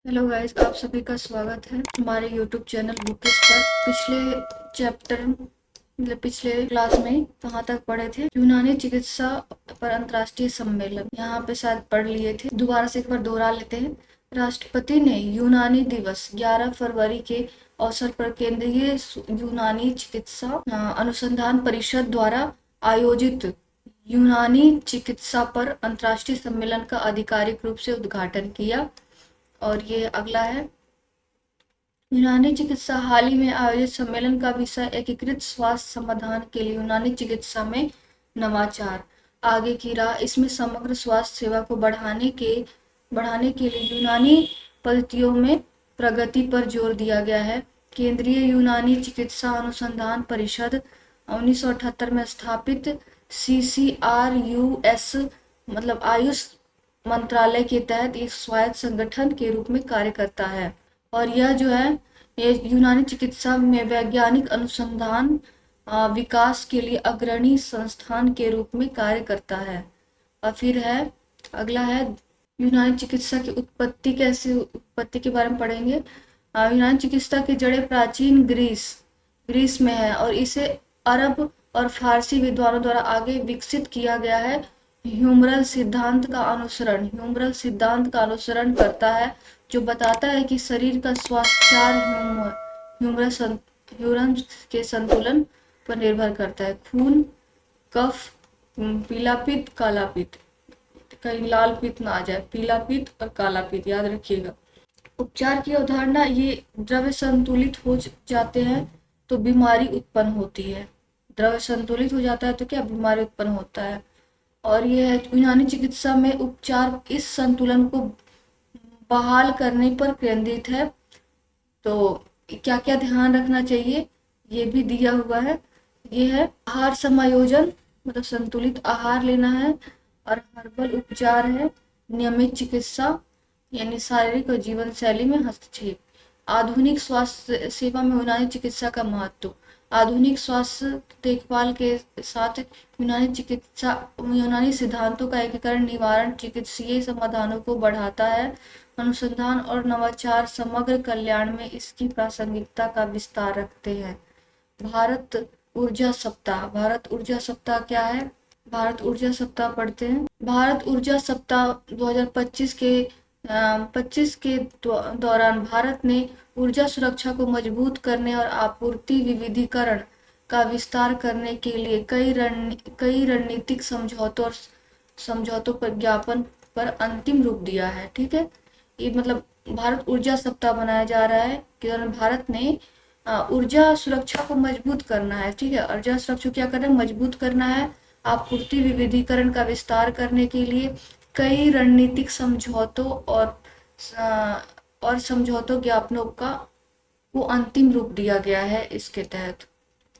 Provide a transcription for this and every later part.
Hello guys, आप सभी का स्वागत है हमारे यूट्यूब चैनल बुकिस पर। पिछले चैप्टर पिछले क्लास में कहाँ तक पढ़े थे? यूनानी चिकित्सा पर अंतर्राष्ट्रीय सम्मेलन। यहाँ पे शायद पढ़ लिए थे, दोबारा से एक बार दोहरा लेते हैं। राष्ट्रपति ने यूनानी दिवस 11 फरवरी के अवसर पर केंद्रीय यूनानी चिकित्सा अनुसंधान परिषद द्वारा आयोजित यूनानी चिकित्सा पर अंतर्राष्ट्रीय सम्मेलन का आधिकारिक रूप से उद्घाटन किया। और ये अगला है, यूनानी चिकित्सा। हाल ही में आयोजित सम्मेलन का विषय एकीकृत स्वास्थ्य समाधान के लिए यूनानी चिकित्सा में नवाचार, आगे की राह। इसमें समग्र स्वास्थ्य सेवा को बढ़ाने के लिए यूनानी पद्धतियों में प्रगति पर जोर दिया गया है। केंद्रीय यूनानी चिकित्सा अनुसंधान परिषद 1978 में स्थापित CCRUS मतलब आयुष मंत्रालय के तहत एक स्वायत्त संगठन के रूप में कार्य करता है। और यह जो है, ये यूनानी चिकित्सा में वैज्ञानिक अनुसंधान विकास के लिए अग्रणी संस्थान के रूप में कार्य करता है। और फिर है, अगला है, यूनानी चिकित्सा की उत्पत्ति के बारे में पढ़ेंगे। यूनानी चिकित्सा की जड़ें प्राचीन ग्रीस में है और इसे अरब और फारसी विद्वानों द्वारा आगे विकसित किया गया है। ह्यूमरल सिद्धांत का अनुसरण करता है, जो बताता है कि शरीर का स्वास्थ्य चार ह्यूमरस के संतुलन पर निर्भर करता है: खून, कफ, पीला पित्त, काला पित्त। कहीं लाल पित्त ना आ जाए, पीला पित्त और काला पित्त याद रखिएगा। उपचार की अवधारणा, ये द्रव्य संतुलित हो जाते हैं तो बीमारी उत्पन्न होती है। द्रव्य संतुलित हो जाता है तो क्या बीमारी उत्पन्न होता है। और ये यूनानी चिकित्सा में उपचार इस संतुलन को बहाल करने पर केंद्रित है। तो क्या क्या ध्यान रखना चाहिए ये भी दिया हुआ है। ये है आहार समायोजन, मतलब संतुलित आहार लेना है। और हर्बल उपचार है, नियमित चिकित्सा यानी शारीरिक और जीवन शैली में हस्तक्षेप। आधुनिक स्वास्थ्य सेवा में यूनानी चिकित्सा का महत्व। आधुनिक स्वास्थ्य देखभाल के साथ यूनानी सिद्धांतों का एकीकरण निवारण चिकित्सीय समाधानों को बढ़ाता है। अनुसंधान और नवाचार समग्र कल्याण में इसकी प्रासंगिकता का विस्तार रखते हैं। भारत ऊर्जा सप्ताह क्या है? भारत ऊर्जा सप्ताह पढ़ते हैं। भारत ऊर्जा सप्ताह 2025 के दौरान भारत ने ऊर्जा सुरक्षा को मजबूत करने और आपूर्ति विविधीकरण का विस्तार करने के लिए कई रणनीतिक समझौतों पर ज्ञापन पर अंतिम रूप दिया है। ठीक है, ये मतलब भारत ऊर्जा सप्ताह मनाया जा रहा है कि भारत ने ऊर्जा सुरक्षा को मजबूत करना है। ठीक है, ऊर्जा सुरक्षा क्या करना है? मजबूत करना है। आपूर्ति विविधीकरण का विस्तार करने के लिए कई रणनीतिक समझौतों और समझौतों ज्ञापनों को अंतिम रूप दिया गया है। इसके तहत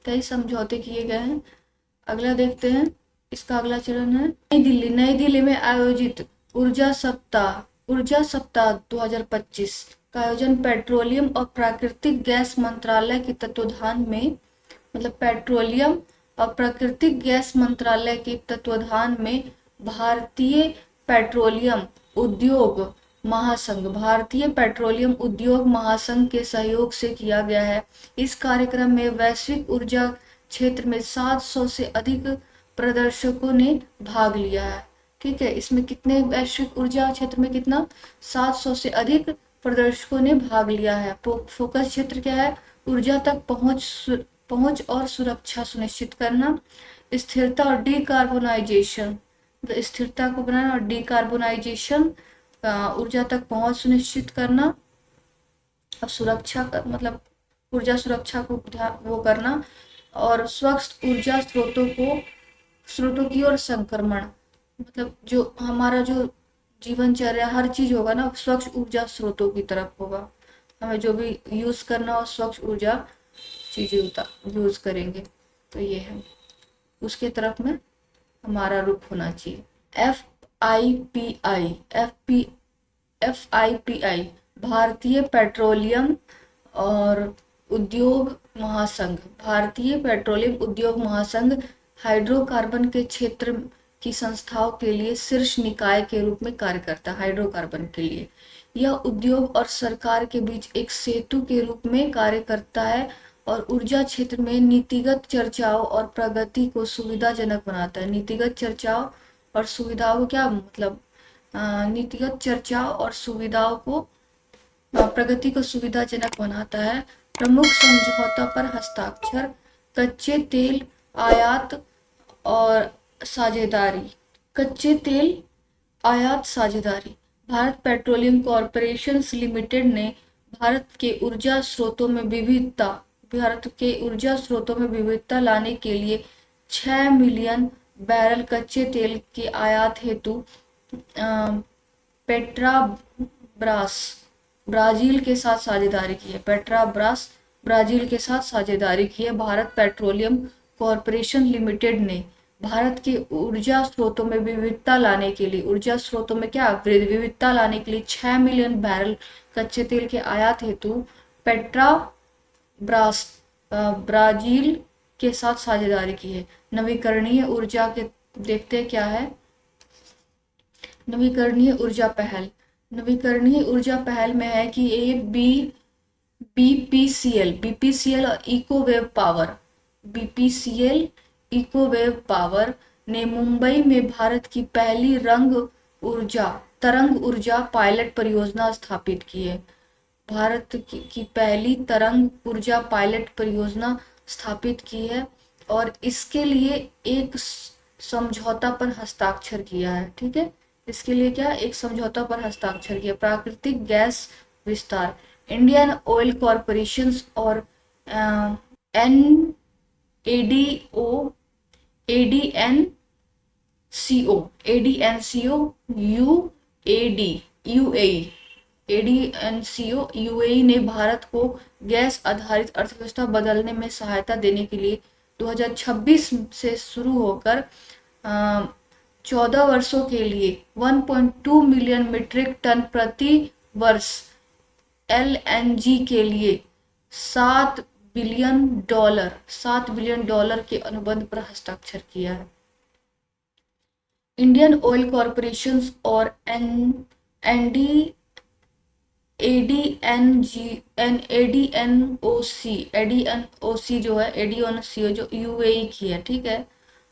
कई समझौते किए गए हैं। अगला देखते हैं, इसका अगला चरण है नई दिल्ली में आयोजित ऊर्जा सप्ताह 2025 का आयोजन पेट्रोलियम और प्राकृतिक गैस मंत्रालय के तत्वाधान में, मतलब पेट्रोलियम और प्राकृतिक गैस मंत्रालय के तत्वाधान में भारतीय पेट्रोलियम उद्योग महासंघ के सहयोग से किया गया है। इस कार्यक्रम में वैश्विक ऊर्जा क्षेत्र में 700 से अधिक प्रदर्शकों ने भाग लिया है। ठीक है, इसमें कितने वैश्विक ऊर्जा क्षेत्र में कितना? 700 से अधिक प्रदर्शकों ने भाग लिया है। फोकस क्षेत्र क्या है? ऊर्जा तक पहुंच और सुरक्षा सुनिश्चित करना, स्थिरता और डिकार्बोनाइजेशन, स्थिरता को बनाना और डिकार्बोनाइजेशन, ऊर्जा तक पहुंच सुनिश्चित करना और सुरक्षा मतलब ऊर्जा सुरक्षा को वो करना, और स्वच्छ ऊर्जा स्रोतों की ओर संक्रमण, मतलब जो हमारा जो जीवनचर्या हर चीज होगा ना, स्वच्छ ऊर्जा स्रोतों की तरफ होगा। हमें जो भी यूज करना हो स्वच्छ ऊर्जा चीजें यूज करेंगे, तो ये है उसके तरफ में हमारा रुख होना चाहिए। FIPI भारतीय पेट्रोलियम उद्योग महासंघ हाइड्रोकार्बन के क्षेत्र की संस्थाओं के लिए शीर्ष निकाय के रूप में कार्य करता है। हाइड्रोकार्बन के लिए यह उद्योग और सरकार के बीच एक सेतु के रूप में कार्य करता है और ऊर्जा क्षेत्र में नीतिगत चर्चाओं और प्रगति को सुविधाजनक बनाता है। नीतिगत चर्चाओं और सुविधाओं को क्या मतलब, नीतिगत चर्चाओं और सुविधाओं को प्रगति को सुविधाजनक बनाता है। प्रमुख समझौता पर हस्ताक्षर, कच्चे तेल आयात और साझेदारी। कच्चे तेल आयात साझेदारी। भारत पेट्रोलियम कॉरपोरेशन लिमिटेड ने भारत के ऊर्जा स्रोतों में विविधता लाने के लिए 6 मिलियन बैरल कच्चे तेल के आयात हेतु पेट्राब्रास ब्राजील के साथ साझेदारी की है। पेट्राब्रास ब्राजील के साथ साझेदारी की है। भारत पेट्रोलियम कॉरपोरेशन लिमिटेड ने भारत के ऊर्जा स्रोतों में विविधता लाने के लिए, ऊर्जा स्रोतों में क्या विविधता लाने के लिए 6 मिलियन बैरल कच्चे तेल के आयात हेतु पेट्राब्रास ब्राजील के साथ साझेदारी की है। नवीकरणीय ऊर्जा के देखते हैं क्या है नवीकरणीय ऊर्जा पहल। नवीकरणीय ऊर्जा पहल में है कि ये बीपीसीएल और इकोवेव पावर ने मुंबई में भारत की पहली तरंग ऊर्जा पायलट परियोजना स्थापित की है। भारत की पहली तरंग ऊर्जा पायलट परियोजना स्थापित की है और इसके लिए एक समझौता पर हस्ताक्षर किया है। ठीक है, इसके लिए क्या एक समझौता पर हस्ताक्षर किया। प्राकृतिक गैस विस्तार। इंडियन ऑयल कॉरपोरेशन और यूएई ने भारत को गैस आधारित अर्थव्यवस्था बदलने में सहायता देने के लिए 2026 से शुरू होकर 14 वर्षों के लिए 1.2 मिलियन मीट्रिक टन प्रति वर्ष एलएनजी के लिए $7 बिलियन के अनुबंध पर हस्ताक्षर किया है। इंडियन ऑयल कॉरपोरेशन और एडीएनओसी जो यूएई की है, ठीक है,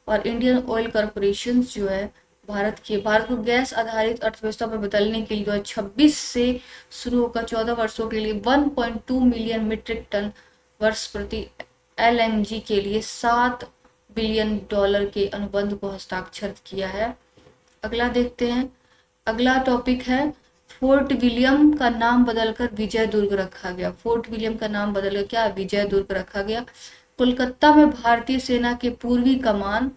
और इंडियन ऑयल कॉरपोरेशन जो है भारत को गैस आधारित अर्थव्यवस्था पर बदलने के लिए 2026 से शुरू होकर 14 वर्षों के लिए 1.2 मिलियन मीट्रिक टन वर्ष प्रति एलएनजी के लिए $7 बिलियन के अनुबंध को हस्ताक्षर किया है। अगला देखते हैं। अगला टॉपिक है फोर्ट विलियम का नाम बदलकर विजय दुर्ग रखा गया। फोर्ट विलियम का नाम बदलकर क्या विजय दुर्ग रखा गया। कोलकाता में भारतीय सेना के पूर्वी कमान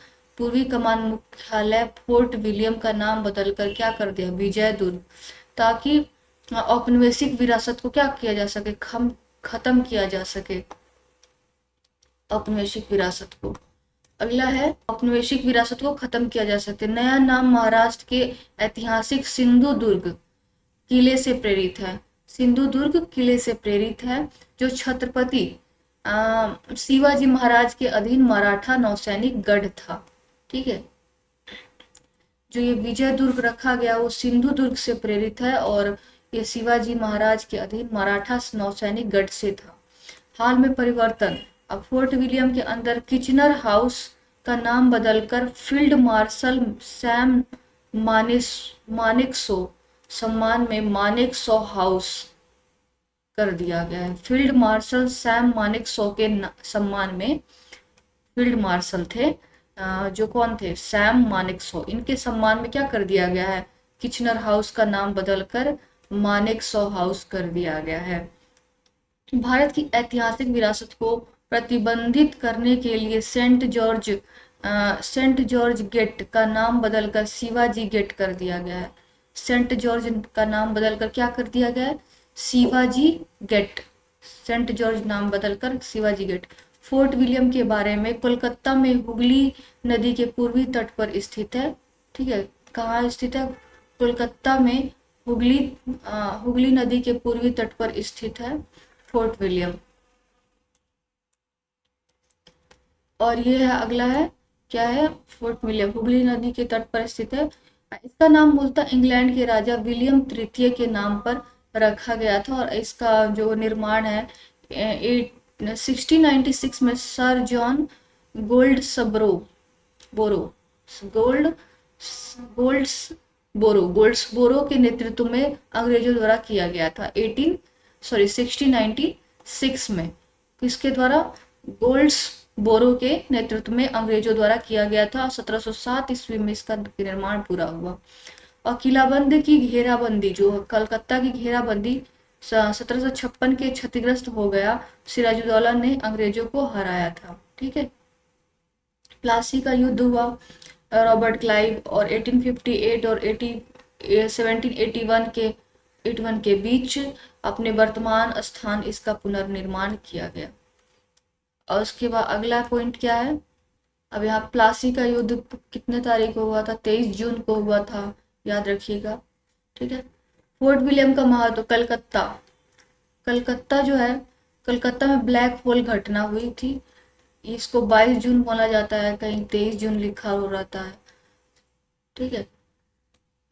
मुख्यालय फोर्ट विलियम का नाम बदलकर क्या कर दिया विजय दुर्ग, ताकि औपनिवेशिक विरासत को क्या किया जा सके, खत्म किया जा सके औपनिवेशिक विरासत को। अगला है औपनिवेशिक विरासत को खत्म किया जा सकते। नया नाम महाराष्ट्र के ऐतिहासिक सिंधुदुर्ग किले से प्रेरित है। सिंधुदुर्ग किले से प्रेरित है जो छत्रपति शिवाजी महाराज के अधीन मराठा नौसैनिक गढ़ था। ठीक है, जो ये विजय दुर्ग रखा गया वो सिंधुदुर्ग से प्रेरित है और ये शिवाजी महाराज के अधीन मराठा नौसैनिक गढ़ से था। हाल में परिवर्तन। अब फोर्ट विलियम के अंदर किचनर हाउस का नाम बदलकर फील्ड मार्शल सैम मानेकशॉ सम्मान में मानेकशॉ हाउस कर दिया गया है। फील्ड मार्शल सैम मानेकशॉ के सम्मान में, फील्ड मार्शल थे जो कौन थे, सैम मानेकशॉ, इनके सम्मान में क्या कर दिया गया है, किचनर हाउस का नाम बदलकर मानेकशॉ हाउस कर दिया गया है। भारत की ऐतिहासिक विरासत को प्रतिबंधित करने के लिए सेंट जॉर्ज गेट का नाम बदलकर शिवाजी गेट कर दिया गया है। सेंट जॉर्ज का नाम बदलकर क्या कर दिया गया है, शिवाजी गेट। सेंट जॉर्ज नाम बदलकर शिवाजी गेट। फोर्ट विलियम के बारे में, कोलकाता में हुगली नदी के पूर्वी तट पर स्थित है। ठीक है, कहाँ स्थित है, कोलकाता में हुगली नदी के पूर्वी तट पर स्थित है फोर्ट विलियम। और ये है अगला है, क्या है, फोर्ट विलियम हुगली नदी के तट पर स्थित है। इसका नाम मूलतः इंग्लैंड के राजा विलियम तृतीय के नाम पर रखा गया था और इसका जो निर्माण है 1696 में सर जॉन गोल्ड्सबोरो बोरो गोल्ड गोल्ड्सबोरो के नेतृत्व में अंग्रेजों द्वारा किया गया था 1696 में। किसके द्वारा? गोल्ड्सबोरो के नेतृत्व में अंग्रेजों द्वारा किया गया था। 1707 ईस्वी में इसका निर्माण पूरा हुआ। और किलाबंद की घेराबंदी, जो कलकत्ता की घेराबंदी 1756 के क्षतिग्रस्त हो गया। सिराजुद्दौला ने अंग्रेजों को हराया था। ठीक है। प्लासी का युद्ध हुआ रॉबर्ट क्लाइव और 1858 और 1781 के बीच अपने वर्तमान स्थान इसका पुनर्निर्माण किया गया। और उसके बाद अगला पॉइंट क्या है? अब यहाँ प्लासी का युद्ध कितने तारीख को हुआ था? 23 जून को हुआ था, याद रखिएगा। ठीक है। फोर्ट विलियम का महत्व, कलकत्ता जो है, कलकत्ता में ब्लैक होल घटना हुई थी। इसको 22 जून बोला जाता है, कहीं 23 जून लिखा हो रहता है। ठीक है।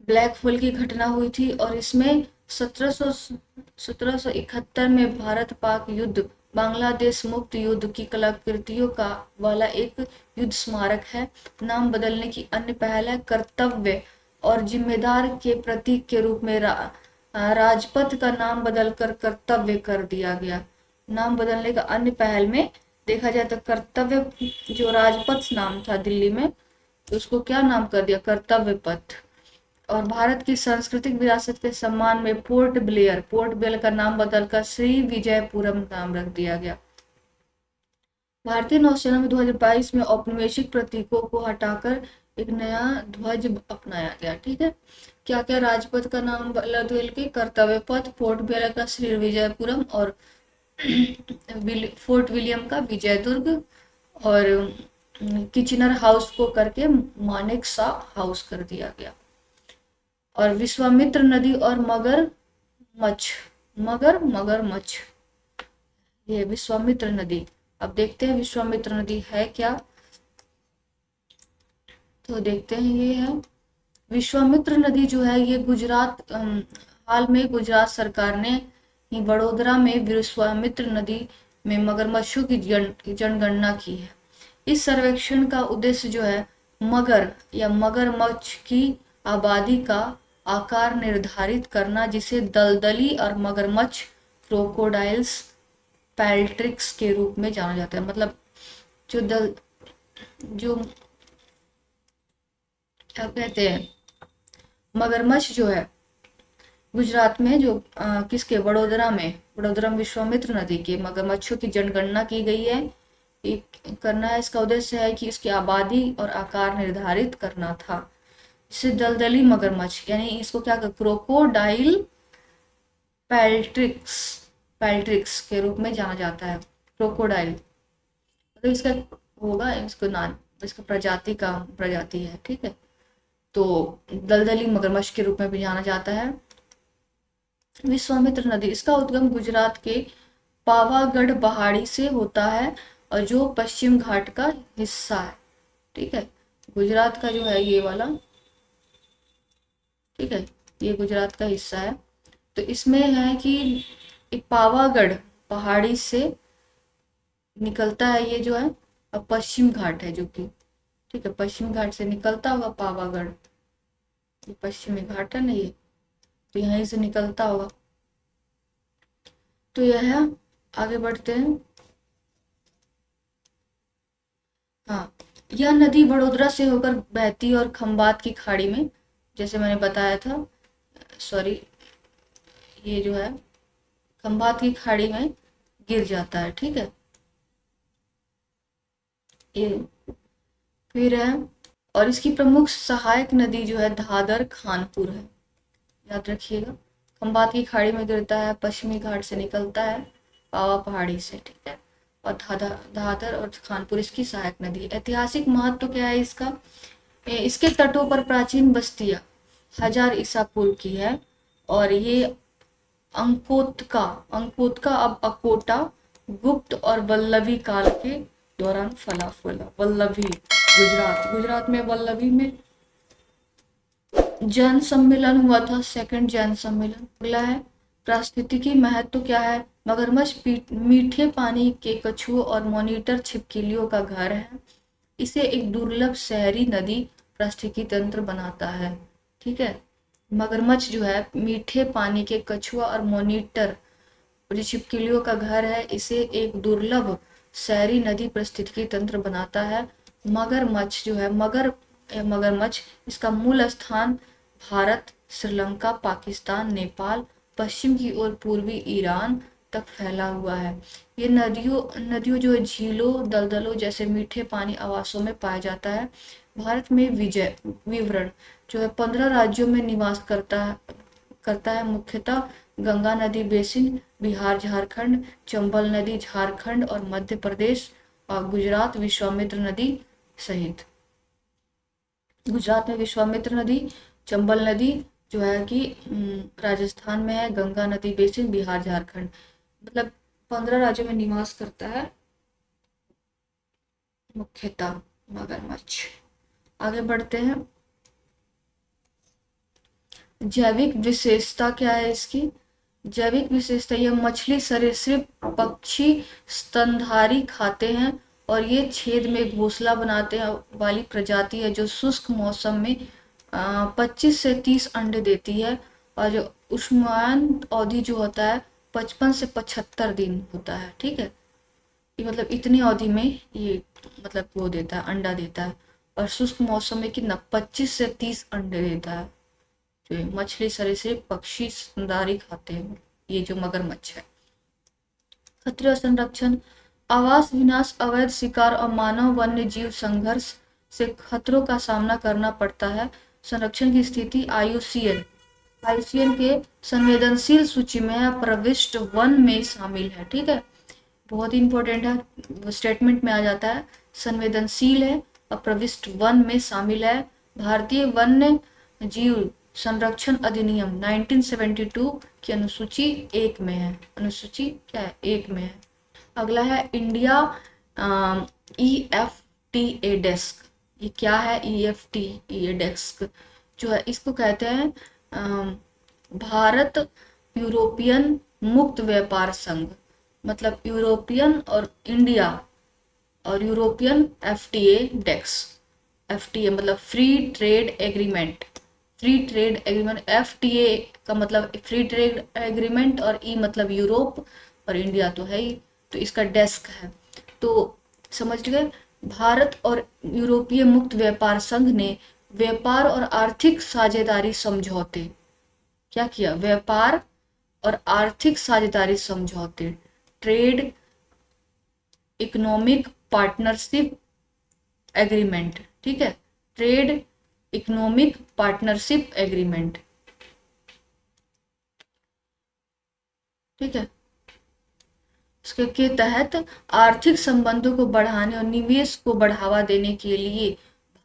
ब्लैक होल की घटना हुई थी और इसमें 1771 में भारत पाक युद्ध, बांग्लादेश मुक्त युद्ध की कलाकृतियों का वाला एक युद्ध स्मारक है। नाम बदलने की अन्य पहल है कर्तव्य और जिम्मेदार के प्रतीक के रूप में राजपथ का नाम बदलकर कर्तव्य कर दिया गया। नाम बदलने का अन्य पहल में देखा जाए तो कर्तव्य जो राजपथ नाम था दिल्ली में, तो उसको क्या नाम कर दिया? कर्तव्य पथ। और भारत की सांस्कृतिक विरासत के सम्मान में पोर्ट ब्लेयर का नाम बदलकर श्री विजयपुरम नाम रख दिया गया। भारतीय नौसेना में 2022 में औपनिवेशिक प्रतीकों को हटाकर एक नया ध्वज अपनाया गया। ठीक है। क्या क्या? राजपथ का नाम बदल के कर्तव्य पथ, पोर्ट ब्लेयर का श्री विजयपुरम और फोर्ट विलियम का विजयदुर्ग और किचनर हाउस को करके मानेक सा हाउस कर दिया गया। और विश्वामित्र नदी और मगरमच्छ, ये विश्वामित्र नदी। अब देखते हैं विश्वामित्र नदी है क्या, तो देखते हैं ये है विश्वामित्र नदी जो है ये गुजरात, हाल में गुजरात सरकार ने वडोदरा में विश्वामित्र नदी में मगरमच्छों की जनगणना की है। इस सर्वेक्षण का उद्देश्य जो है मगर या मगरमच्छ की आबादी का आकार निर्धारित करना, जिसे दलदली और मगरमच्छ क्रोकोडाइल्स पैल्ट्रिक्स के रूप में जाना जाता है। मतलब जो क्या कहते हैं, मगरमच्छ जो है गुजरात में जो किसके वडोदरा में विश्वामित्र नदी के मगरमच्छों की जनगणना की गई है। करना है, इसका उद्देश्य है कि इसकी आबादी और आकार निर्धारित करना था। जिसे दलदली मगरमच्छ यानी इसको क्या क्रोकोडाइल पैल्ट्रिक्स के रूप में जाना जाता है। क्रोकोडाइल मतलब इसका होगा, इसको नाम, इसका प्रजाति है। ठीक है। तो दलदली मगरमच्छ के रूप में भी जाना जाता है। विश्वामित्र नदी, इसका उद्गम गुजरात के पावागढ़ पहाड़ी से होता है और जो पश्चिम घाट का हिस्सा है। ठीक है। गुजरात का जो है ये वाला, ठीक है, ये गुजरात का हिस्सा है। तो इसमें है कि एक पावागढ़ पहाड़ी से निकलता है ये जो है, अब पश्चिम घाट है जो कि, ठीक है, पश्चिम घाट से निकलता होगा पावागढ़, ये पश्चिमी घाट है ना ये, तो यहीं से निकलता होगा। तो यह है, आगे बढ़ते हैं। हाँ, यह नदी वडोदरा से होकर बहती और खंबात की खाड़ी में, जैसे मैंने बताया था, सॉरी, ये जो है खंबात की खाड़ी में गिर जाता है। ठीक है। ये फिर है, और इसकी प्रमुख सहायक नदी जो है धादर खानपुर है, याद रखिएगा। खंबात की खाड़ी में गिरता है, पश्चिमी घाट से निकलता है, पावा पहाड़ी से। ठीक है। और धादर और खानपुर इसकी सहायक नदी। ऐतिहासिक महत्व क्या है इसका? इसके तटों पर प्राचीन बस्तियां 1000 ईसा पूर्व की है और ये अंकोत्का अब अकोटा, गुप्त और वल्लभी काल के दौरान फला। वल्लभी गुजरात में वल्लभी में जैन सम्मेलन हुआ था, सेकंड जैन सम्मेलन। अगला है पारिस्थितिकी महत्व क्या है? मगरमच्छ मीठे पानी के कछुओं और मॉनिटर छिपकलियों का घर है। इसे एक दुर्लभ शहरी नदी पारिस्थितिकी तंत्र बनाता है। ठीक है, मगरमच्छ जो है मीठे पानी के कछुआ और मॉनिटर जो छिपकलियों का घर है, इसे एक दुर्लभ शहरी नदी पारिस्थितिकी तंत्र बनाता है। मगरमच्छ जो है मगरमच्छ इसका मूल स्थान भारत, श्रीलंका, पाकिस्तान, नेपाल, पश्चिम की ओर पूर्वी ईरान तक फैला हुआ है। ये नदियों जो है झीलों, दलदलों जैसे मीठे पानी आवासों में पाया जाता है। भारत में विवरण जो है 15 राज्यों में निवास करता है। मुख्यतः गंगा नदी बेसिन, बिहार, झारखंड, चंबल नदी झारखंड और मध्य प्रदेश, और गुजरात विश्वामित्र नदी सहित। गुजरात में विश्वामित्र नदी, चंबल नदी जो है कि राजस्थान में है, गंगा नदी बेसिन, बिहार, झारखंड, मतलब 15 राज्यों में निवास करता है मुख्यतः मगरमच्छ। आगे बढ़ते हैं। जैविक विशेषता क्या है इसकी? जैविक विशेषता, यह मछली, सरीसृप, पक्षी, स्तनधारी खाते हैं और ये छेद में घोंसला बनाते हैं वाली प्रजाति है जो शुष्क मौसम में 25 से 30 अंडे देती है, और जो उष्मायन अवधि जो होता है 55 से 75 दिन होता है। ठीक है, ये मतलब इतनी अवधि में ये मतलब वो देता है, अंडा देता है, और शुष्क मौसम में कितना 25 से 30 अंडे देता है। जो मछली, सरीसृप, पक्षी, स्तनधारी खाते हैं ये जो मगरमच्छ है। खतरे और संरक्षण, आवास विनाश, अवैध शिकार और मानव वन्य जीव संघर्ष से खतरों का सामना करना पड़ता है। संरक्षण की स्थिति, आईयूसीएन के संवेदनशील सूची में है, प्रविष्ट वन में शामिल है। ठीक है, बहुत ही इंपॉर्टेंट है, स्टेटमेंट में आ जाता है, संवेदनशील है और प्रविष्ट वन में शामिल है। भारतीय वन्य जीव संरक्षण अधिनियम 1972 की अनुसूची 1 में है। अनुसूची क्या है? 1 में है। अगला है इंडिया EFTA डेस्क। ये क्या है? EFTA डेस्क जो है इसको कहते हैं भारत यूरोपियन मुक्त व्यापार संघ, मतलब यूरोपियन और इंडिया और यूरोपियन FTA डेस्क। FTA मतलब free trade agreement. Free trade agreement, FTA का मतलब फ्री ट्रेड एग्रीमेंट और E मतलब यूरोप और इंडिया तो है ही, तो इसका डेस्क है। तो समझ गए, भारत और यूरोपीय मुक्त व्यापार संघ ने व्यापार और आर्थिक साझेदारी समझौते क्या किया? व्यापार और आर्थिक साझेदारी समझौते, ट्रेड इकोनॉमिक पार्टनरशिप एग्रीमेंट। ठीक है, ट्रेड इकोनॉमिक पार्टनरशिप एग्रीमेंट। ठीक है, इसके के तहत आर्थिक संबंधों को बढ़ाने और निवेश को बढ़ावा देने के लिए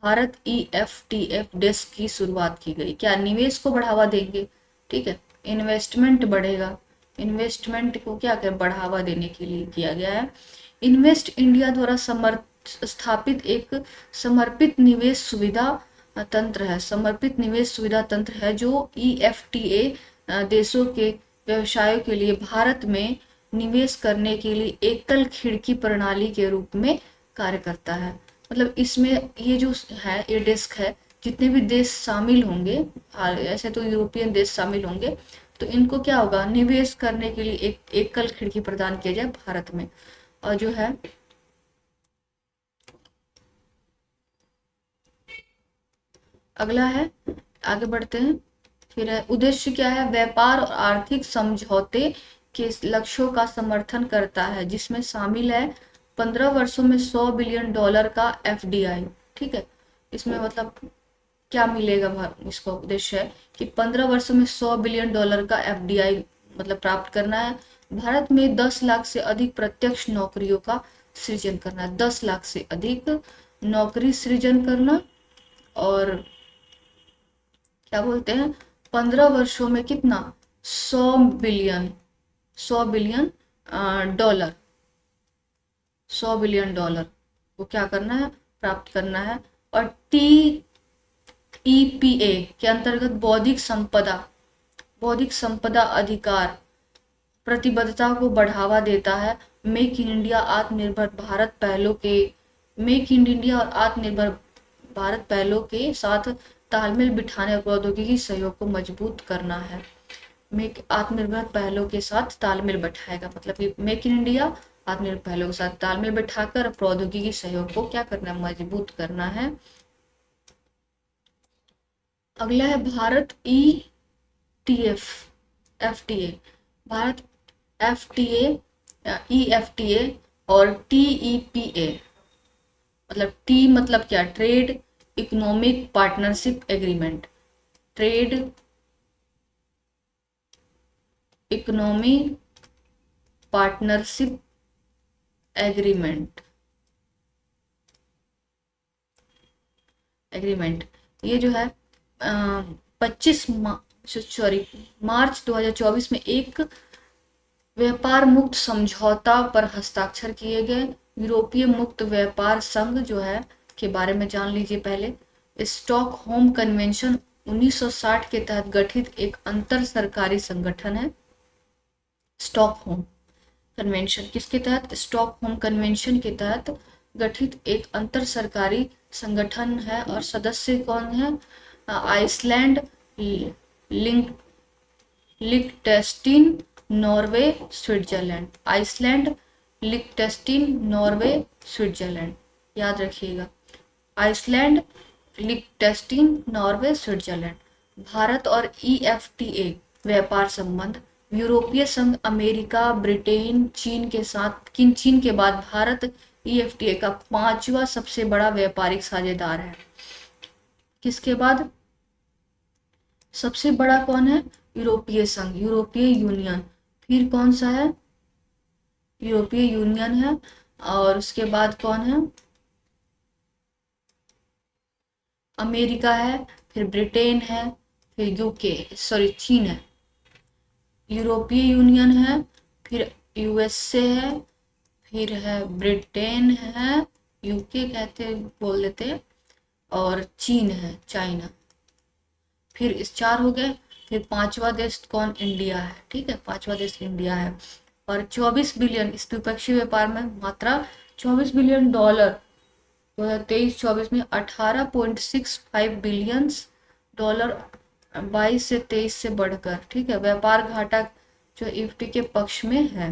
भारत EFTA डेस्क की शुरुआत की गई। क्या? निवेश को बढ़ावा देंगे। ठीक है, इन्वेस्टमेंट बढ़ेगा, इन्वेस्टमेंट को क्या कर बढ़ावा देने के लिए किया गया है। इन्वेस्ट इंडिया द्वारा स्थापित एक समर्पित निवेश सुविधा तंत्र है। समर्पित निवेश सुविधा तंत्र है जो EFTA देशों के व्यवसायों के लिए भारत में निवेश करने के लिए एकल खिड़की प्रणाली के रूप में कार्य करता है। मतलब इसमें ये जो है ये डेस्क है, जितने भी देश शामिल होंगे, ऐसे तो यूरोपियन देश शामिल होंगे, तो इनको क्या होगा? निवेश करने के लिए एक एकल खिड़की प्रदान किया जाए भारत में। और जो है अगला है, आगे बढ़ते हैं। फिर है उद्देश्य क्या है? व्यापार और आर्थिक समझौते के लक्ष्यों का समर्थन करता है, जिसमें शामिल है 15 वर्षों में $100 बिलियन का FDI। ठीक है, इसमें मतलब क्या मिलेगा? इसका उद्देश्य है कि 15 वर्षों में $100 बिलियन का FDI मतलब प्राप्त करना है। भारत में 10 लाख से अधिक प्रत्यक्ष नौकरियों का सृजन करना है, 10 लाख से अधिक नौकरी सृजन करना। और क्या बोलते हैं, 15 वर्षों में कितना? 100 बिलियन डॉलर, $100 बिलियन को क्या करना है? प्राप्त करना है। और TEPA के अंतर्गत बौद्धिक संपदा अधिकार प्रतिबद्धता को बढ़ावा देता है। मेक इन इंडिया आत्मनिर्भर भारत पहलों के मेक इन इंडिया और आत्मनिर्भर भारत पहलों के साथ तालमेल बिठाने और प्रौद्योगिकी सहयोग को मजबूत करना है। मेक आत्मनिर्भर पहलों के साथ तालमेल बैठाएगा, मतलब कि मेक इन इंडिया आत्मनिर्भर पहलों के साथ तालमेल बैठाकर प्रौद्योगिकी सहयोग को क्या करना है, मजबूत करना है। अगला है Bharat FTA. Bharat FTA, EFTA और टीईपीए, मतलब टी मतलब क्या, trade economic partnership agreement, trade economic partnership agreement ये जो है 25 मार्च 2024 में एक व्यापार मुक्त समझौता पर हस्ताक्षर किए गए। यूरोपीय मुक्त व्यापार संघ जो है के बारे में जान लीजिए पहले। स्टॉकहोम कन्वेंशन 1960 के तहत गठित एक अंतर सरकारी संगठन है। स्टॉकहोम कन्वेंशन किसके तहत, स्टॉकहोम कन्वेंशन के तहत गठित एक अंतर सरकारी संगठन है। और सदस्य कौन है, आइसलैंड, लिechtenstein, नॉर्वे, स्विट्जरलैंड। आइसलैंड, लिechtenstein, नॉर्वे, स्विट्जरलैंड, याद रखिएगा, आइसलैंड, लिechtenstein, नॉर्वे, स्विट्जरलैंड। भारत और ईएफटीए व्यापार संबंध। यूरोपीय संघ, अमेरिका, ब्रिटेन, चीन के बाद भारत ईएफटीए का 5वां सबसे बड़ा व्यापारिक साझेदार है। किसके बाद सबसे बड़ा कौन है, यूरोपीय संघ, यूरोपीय यूनियन। फिर कौन सा है, यूरोपीय यूनियन है। और उसके बाद कौन है, अमेरिका है, फिर ब्रिटेन है, फिर चीन है। यूरोपीय यूनियन है, फिर यूएसए है, फिर है ब्रिटेन है, यूके कहते बोल देते हैं, और चीन है, चाइना। फिर इस 4 हो गए। फिर 5वां देश कौन, इंडिया है, ठीक है, 5वां देश इंडिया है। और 24 बिलियन इस द्विपक्षीय व्यापार में मात्रा, $24 बिलियन 2023-24 में 18.65 बिलियन डॉलर 22 से 23 से बढ़कर, ठीक है। व्यापार घाटा जो ईएफटी के पक्ष में है।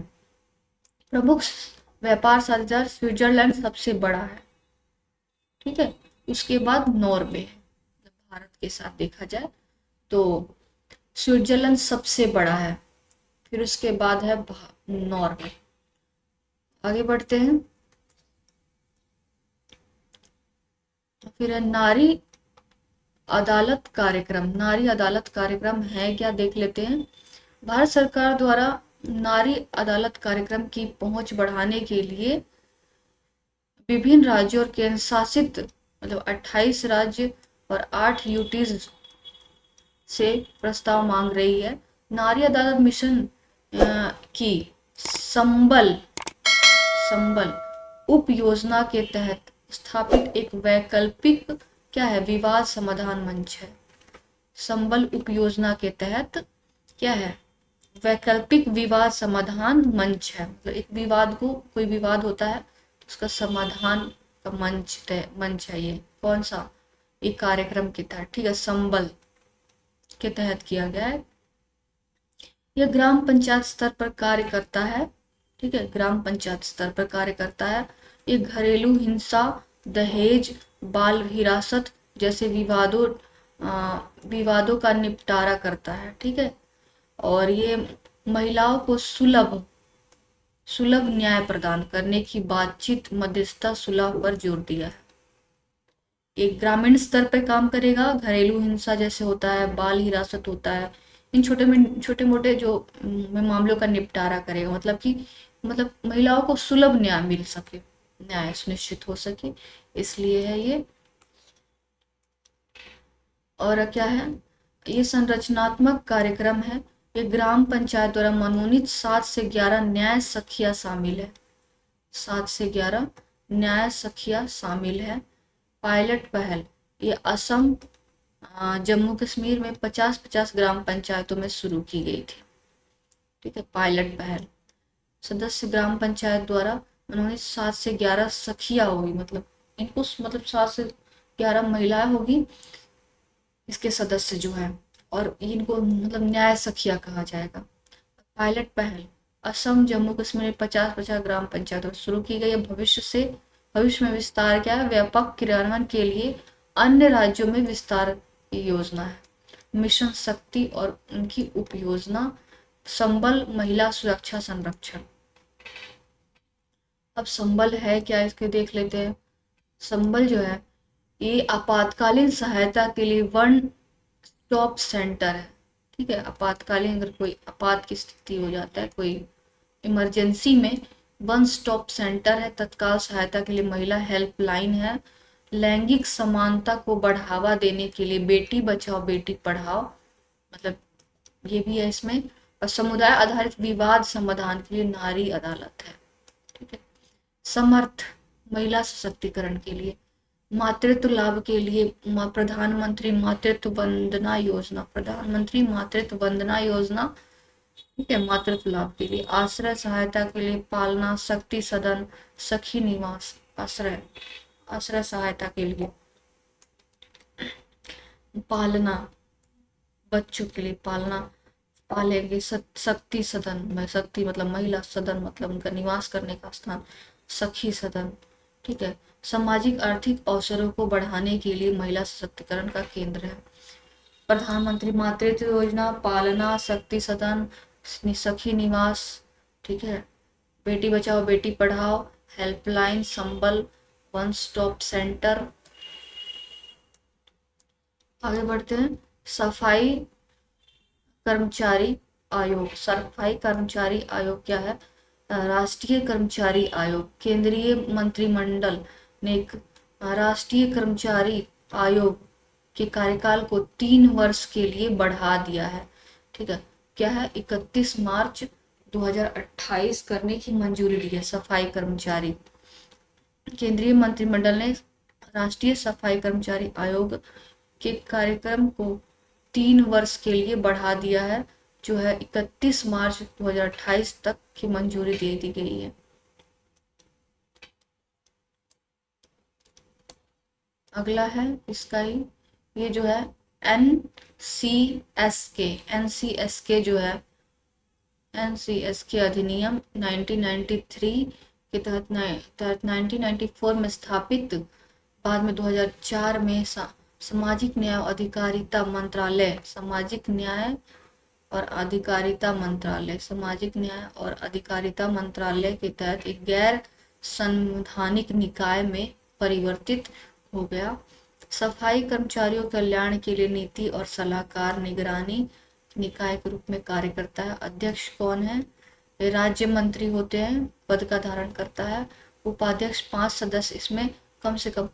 प्रमुख व्यापार साझेदार, स्विट्जरलैंड सबसे बड़ा है, ठीक है। उसके बाद नॉर्वे है, भारत के साथ देखा जाए तो स्विट्जरलैंड सबसे बड़ा है। फिर उसके बाद है नॉर्वे। आगे बढ़ते हैं। फिर है नारी अदालत कार्यक्रम। नारी अदालत कार्यक्रम है क्या, देख लेते हैं। भारत सरकार द्वारा नारी अदालत कार्यक्रम की पहुंच बढ़ाने के लिए विभिन्न राज्यों और केंद्र शासित मतलब 28 राज्य और 8 यूटीज से प्रस्ताव मांग रही है। नारी अदालत मिशन की संबल उप योजना के तहत स्थापित एक वैकल्पिक क्या है, विवाद समाधान मंच है। संबल उप योजना के तहत क्या है, वैकल्पिक विवाद समाधान मंच है। मतलब एक विवाद को, कोई विवाद होता है उसका समाधान का मंच है ये। कौन सा, एक कार्यक्रम के तहत, ठीक है, संबल के तहत किया गया है। यह ग्राम पंचायत स्तर पर कार्य करता है, ठीक है, ग्राम पंचायत स्तर पर कार्य करता है। ये घरेलू हिंसा, दहेज, बाल हिरासत जैसे विवादों का निपटारा करता है, ठीक है। और ये महिलाओं को सुलभ न्याय प्रदान करने की बातचीत, मध्यस्थता, सुलह पर जोर दिया है। एक ग्रामीण स्तर पर काम करेगा, घरेलू हिंसा जैसे होता है, बाल हिरासत होता है, इन छोटे मोटे जो मामलों का निपटारा करेगा। मतलब महिलाओं को सुलभ न्याय मिल सके, न्याय सुनिश्चित हो सके, इसलिए है ये। और क्या है, ये संरचनात्मक कार्यक्रम है। ये ग्राम पंचायत द्वारा मनोनीत 7 से 11 न्याय सखिया शामिल है। 7 से 11 न्याय सखिया शामिल है। पायलट पहल, ये असम, जम्मू कश्मीर में 50-50 ग्राम पंचायतों में शुरू की गई थी। ठीक है, पायलट पहल। सदस्य ग्राम पंचायत द्वारा उन्होंने 7 से 11 सखिया होगी, मतलब इनको मतलब 7 से 11 महिलाएं होगी इसके सदस्य जो है, और इनको मतलब न्याय सखिया कहा जाएगा। पायलट पहल असम जम्मू कश्मीर में 50-50 ग्राम पंचायतों शुरू की गई है। भविष्य में विस्तार क्या है, व्यापक क्रियान्वयन के लिए अन्य राज्यों में विस्तार की योजना है। मिशन शक्ति और उनकी उप योजना संबल महिला सुरक्षा संरक्षण। अब संबल है क्या, इसके देख लेते हैं। संबल जो है ये आपातकालीन सहायता के लिए वन स्टॉप सेंटर है। ठीक है, आपातकालीन अगर कोई आपात की स्थिति हो जाता है, कोई इमरजेंसी में, वन स्टॉप सेंटर है। तत्काल सहायता के लिए महिला हेल्पलाइन है। लैंगिक समानता को बढ़ावा देने के लिए बेटी बचाओ बेटी पढ़ाओ, मतलब ये भी है इसमें। और समुदाय आधारित विवाद समाधान के लिए नारी अदालत है। ठीक है, समर्थ महिला सशक्तिकरण के लिए, मातृत्व लाभ के लिए प्रधानमंत्री मातृत्व वंदना योजना, प्रधानमंत्री मातृत्व वंदना योजना। ठीक है, मातृत्व लाभ के लिए, आश्रय सहायता के लिए पालना शक्ति सदन सखी निवास, आश्रय आश्रय सहायता के लिए पालना, बच्चों के लिए पालना पालेंगे शक्ति सदन में, शक्ति मतलब महिला, सदन मतलब उनका निवास करने का स्थान, सखी सदन। ठीक है, सामाजिक आर्थिक अवसरों को बढ़ाने के लिए महिला सशक्तिकरण का केंद्र है। प्रधानमंत्री मातृत्व योजना, पालना शक्ति सदन, सखी निवास। ठीक है, बेटी बचाओ बेटी पढ़ाओ, हेल्पलाइन संबल, वन स्टॉप सेंटर। आगे बढ़ते हैं। सफाई कर्मचारी आयोग। सफाई कर्मचारी आयोग क्या है, राष्ट्रीय कर्मचारी आयोग। केंद्रीय मंत्रिमंडल ने राष्ट्रीय कर्मचारी आयोग के कार्यकाल को 3 वर्ष के लिए बढ़ा दिया है। ठीक है, क्या है, 31 मार्च 2028 करने की मंजूरी दी है। सफाई कर्मचारी, केंद्रीय मंत्रिमंडल ने राष्ट्रीय सफाई कर्मचारी आयोग के कार्यक्रम को 3 वर्ष के लिए बढ़ा दिया है, जो है 31 मार्च 2028 तक की मंजूरी दे दी गई है। अगला है इसका ही, ये जो है एनसीएसके जो है, एनसीएसके अधिनियम 1993 के तहत 1994 में स्थापित, बाद में 2004 में सामाजिक न्याय और अधिकारिता मंत्रालय, सामाजिक न्याय और अधिकारिता मंत्रालय, सामाजिक न्याय और अधिकारिता मंत्रालय के तहत एक गैर संवैधानिक निकाय में परिवर्तित हो गया। सफाई कर्मचारियों कल्याण के लिए नीति और सलाहकार निगरानी निकाय के रूप में कार्य करता है। अध्यक्ष कौन है, राज्य मंत्री होते हैं, पद का धारण करता है। उपाध्यक्ष 5 सदस्य, इसमें कम से कम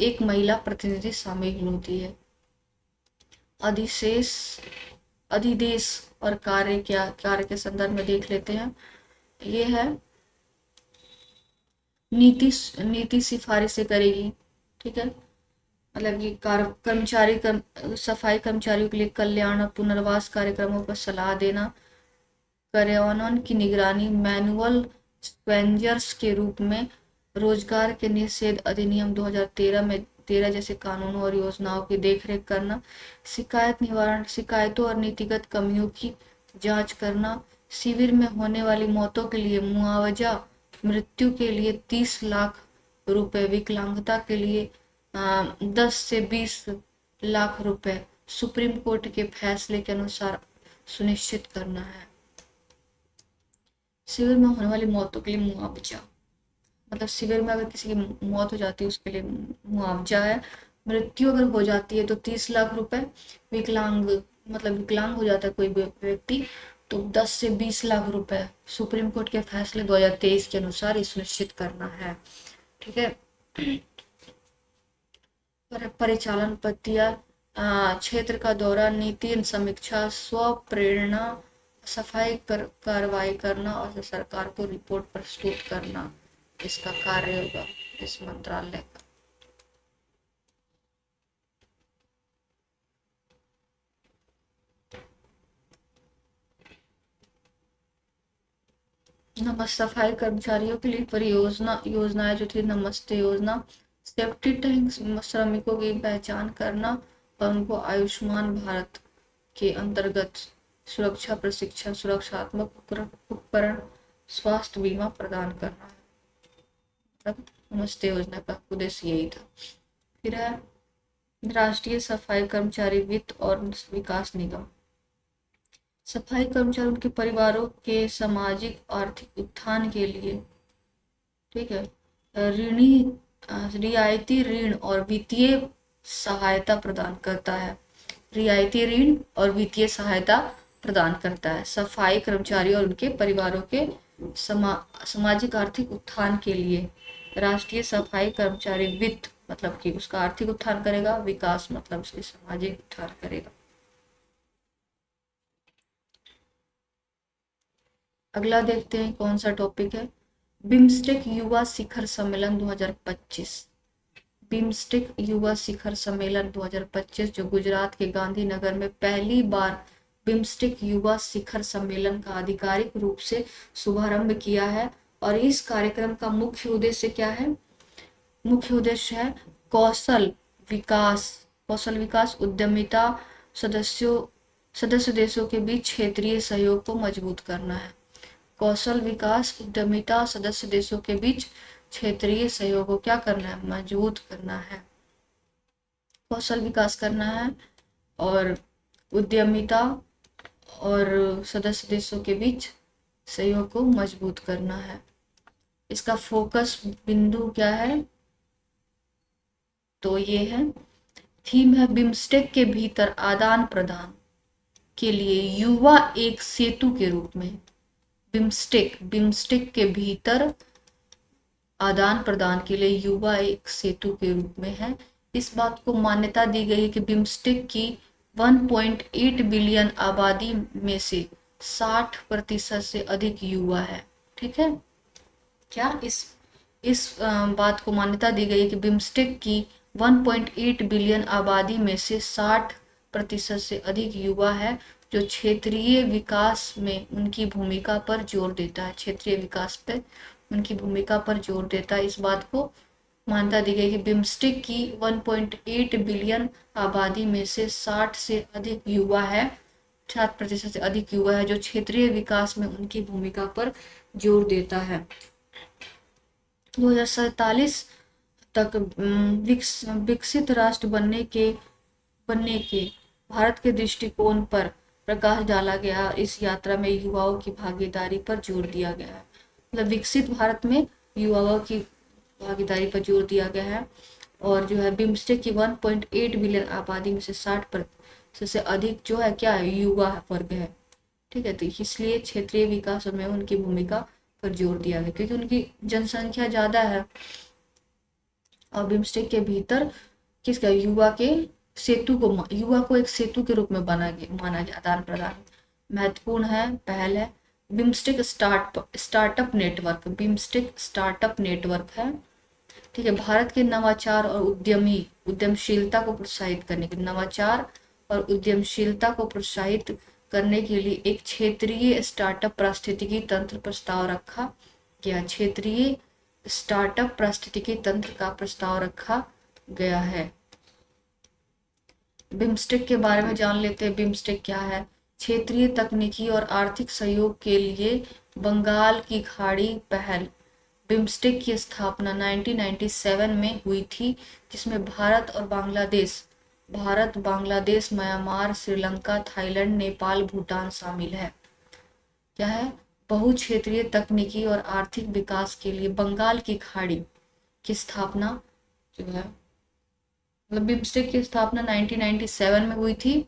एक महिला प्रतिनिधि शामिल होती है। अधिदेश और कार्य के संदर्भ में देख लेते हैं। ये है नीति सिफारिशें करेगी। ठीक है, मतलब ये सफाई कर्मचारियों के लिए कल्याण और पुनर्वास कार्यक्रमों पर सलाह देना, कार्यान्वयन की निगरानी, मैनुअल स्क्वेंजर्स के रूप में, रोजगार के निषेध अधिनियम 2013 में 13 जैसे कानूनों और योजनाओं की देखरेख करना, शिकायत निवारण, शिकायतों और नीतिगत कमियों की जांच करना, शिविर में होने वाली मौतों के लिए मुआवजा, मृत्यु के लिए 30 लाख रुपए, विकलांगता के लिए 10 से 20 लाख रुपए सुप्रीम कोर्ट के फैसले के अनुसार सुनिश्चित करना है। शिविर में होने वाली मौतों के लिए मुआवजा, मतलब शिविर में अगर किसी की मौत हो जाती है उसके लिए मुआवजा है। मृत्यु अगर हो जाती है तो 30 लाख रुपए, विकलांग हो जाता है कोई व्यक्ति तो 10 से 20 लाख रुपए सुप्रीम कोर्ट के फैसले 2023 के अनुसार ये सुनिश्चित करना है। ठीक है, परिचालन पत्तियां, क्षेत्र का दौरा, नीति समीक्षा, स्व प्रेरणा, सफाई कार्रवाई करना और सरकार को रिपोर्ट प्रस्तुत करना, इसका कार्य होगा इस मंत्रालय का। सफाई कर्मचारियों के लिए योजनाएं जो थी, नमस्ते योजना, सेफ्टी टैंक, श्रमिकों की पहचान करना और उनको आयुष्मान भारत के अंतर्गत सुरक्षा प्रशिक्षण, सुरक्षात्मक उपकरण, स्वास्थ्य बीमा प्रदान करना है। मतलब नमस्ते योजना का उद्देश्य यही था। फिर है राष्ट्रीय सफाई कर्मचारी वित्त और विकास निगम। सफाई कर्मचारी उनके परिवारों के सामाजिक आर्थिक उत्थान के लिए, ठीक है, रियायती ऋण और वित्तीय सहायता प्रदान करता है। रियायती ऋण और वित्तीय सहायता प्रदान करता है सफाई कर्मचारी और उनके परिवारों के सामाजिक आर्थिक उत्थान के लिए। राष्ट्रीय सफाई कर्मचारी वित्त मतलब कि उसका आर्थिक उत्थान करेगा, विकास मतलब उसके सामाजिक उत्थान करेगा। अगला देखते हैं कौन सा टॉपिक है, बिम्स्टेक युवा शिखर सम्मेलन 2025। बिम्स्टेक युवा शिखर सम्मेलन 2025 जो गुजरात के गांधीनगर में पहली बार बिम्स्टेक युवा शिखर सम्मेलन का आधिकारिक रूप से शुभारंभ किया है। और इस कार्यक्रम का मुख्य उद्देश्य क्या है? मुख्य उद्देश्य है कौशल विकास, उद्यमिता, सदस्य देशों के बीच क्षेत्रीय सहयोग को मजबूत करना है। कौशल विकास, उद्यमिता, सदस्य देशों के बीच क्षेत्रीय सहयोग को क्या करना है? मजबूत करना है। कौशल विकास करना है और उद्यमिता और सदस्य देशों के बीच सहयोग को मजबूत करना है। इसका फोकस बिंदु क्या है? तो ये है, थीम है बिम्स्टेक के भीतर आदान प्रदान के लिए युवा एक सेतु के रूप में। बिम्स्टेक के भीतर आदान प्रदान के लिए युवा एक सेतु के रूप में है। इस बात को मान्यता दी गई है कि बिम्स्टेक की 1.8 बिलियन आबादी में से 60% से अधिक युवा है। ठीक है, क्या इस बात को मान्यता दी गई है कि बिम्स्टेक की 1.8 बिलियन आबादी में से 60% से अधिक युवा है, जो क्षेत्रीय विकास में उनकी भूमिका पर जोर देता है। क्षेत्रीय विकास पे उनकी भूमिका पर जोर देता है। इस बात को मान्यता दी गई कि बिम्स्टेक की 1.8 बिलियन आबादी में से 60 से अधिक युवा है, 60% से अधिक युवा है, जो क्षेत्रीय विकास में उनकी भूमिका पर जोर देता है। 2047 तक विकसित राष्ट्र बनने के भारत के दृष्टिकोण पर प्रकाश डाला गया। इस यात्रा में युवाओं की भागीदारी पर जोर दिया गया है। मतलब विकसित भारत में युवाओं की भागीदारी पर जोर दिया गया है। और जो है बिम्स्टेक की 1.8 बिलियन आबादी में से 60% से अधिक जो है क्या है? युवा वर्ग है। ठीक है, तो इसलिए क्षेत्रीय विकास में उनकी भूमिका पर जोर दिया गया, क्योंकि उनकी जनसंख्या ज्यादा है। और बिम्स्टेक के भीतर किसका? युवा को एक सेतु के रूप में माना गया। आदान प्रदान महत्वपूर्ण है, पहल है। BIMSTEC startup network, BIMSTEC startup network है। ठीक है, भारत के नवाचार और उद्यमशीलता को प्रोत्साहित करने के नवाचार और उद्यमशीलता को प्रोत्साहित करने के लिए एक क्षेत्रीय स्टार्टअप पारिस्थितिकी तंत्र प्रस्ताव रखा गया। क्षेत्रीय स्टार्टअप पारिस्थितिकी तंत्र का प्रस्ताव रखा गया है। बिम्स्टेक के बारे में जान लेते हैं। बिम्स्टेक क्या है? क्षेत्रीय तकनीकी और आर्थिक सहयोग के लिए बंगाल की खाड़ी पहल। बिम्स्टेक की स्थापना 1997 में हुई थी, जिसमें भारत, बांग्लादेश, म्यांमार, श्रीलंका, थाईलैंड, नेपाल, भूटान शामिल है। क्या है? बहुक्षेत्रीय तकनीकी और आर्थिक विकास के लिए बंगाल की खाड़ी की स्थापना जो है, मतलब बिम्स्टेक की स्थापना 1997 में हुई थी,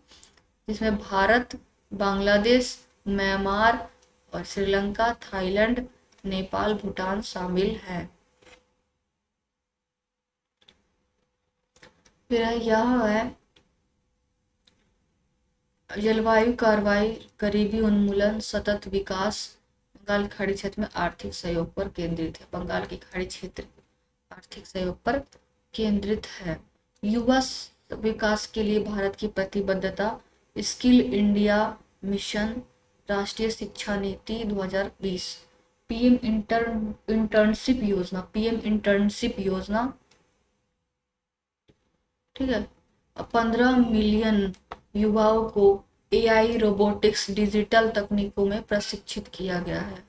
जिसमें भारत, बांग्लादेश, म्यांमार और श्रीलंका, थाईलैंड, नेपाल, भूटान शामिल है। फिर यह है जलवायु कार्रवाई, गरीबी उन्मूलन, सतत विकास, बंगाल की खाड़ी क्षेत्र में आर्थिक सहयोग पर केंद्रित है। बंगाल की खाड़ी क्षेत्र आर्थिक सहयोग पर केंद्रित है। युवा विकास के लिए भारत की प्रतिबद्धता, स्किल इंडिया मिशन, राष्ट्रीय शिक्षा नीति 2020। पीएम इंटर्नशिप योजना, पीएम इंटर्नशिप योजना, ठीक है। 15 मिलियन युवाओं को एआई, रोबोटिक्स, डिजिटल तकनीकों में प्रशिक्षित किया गया है।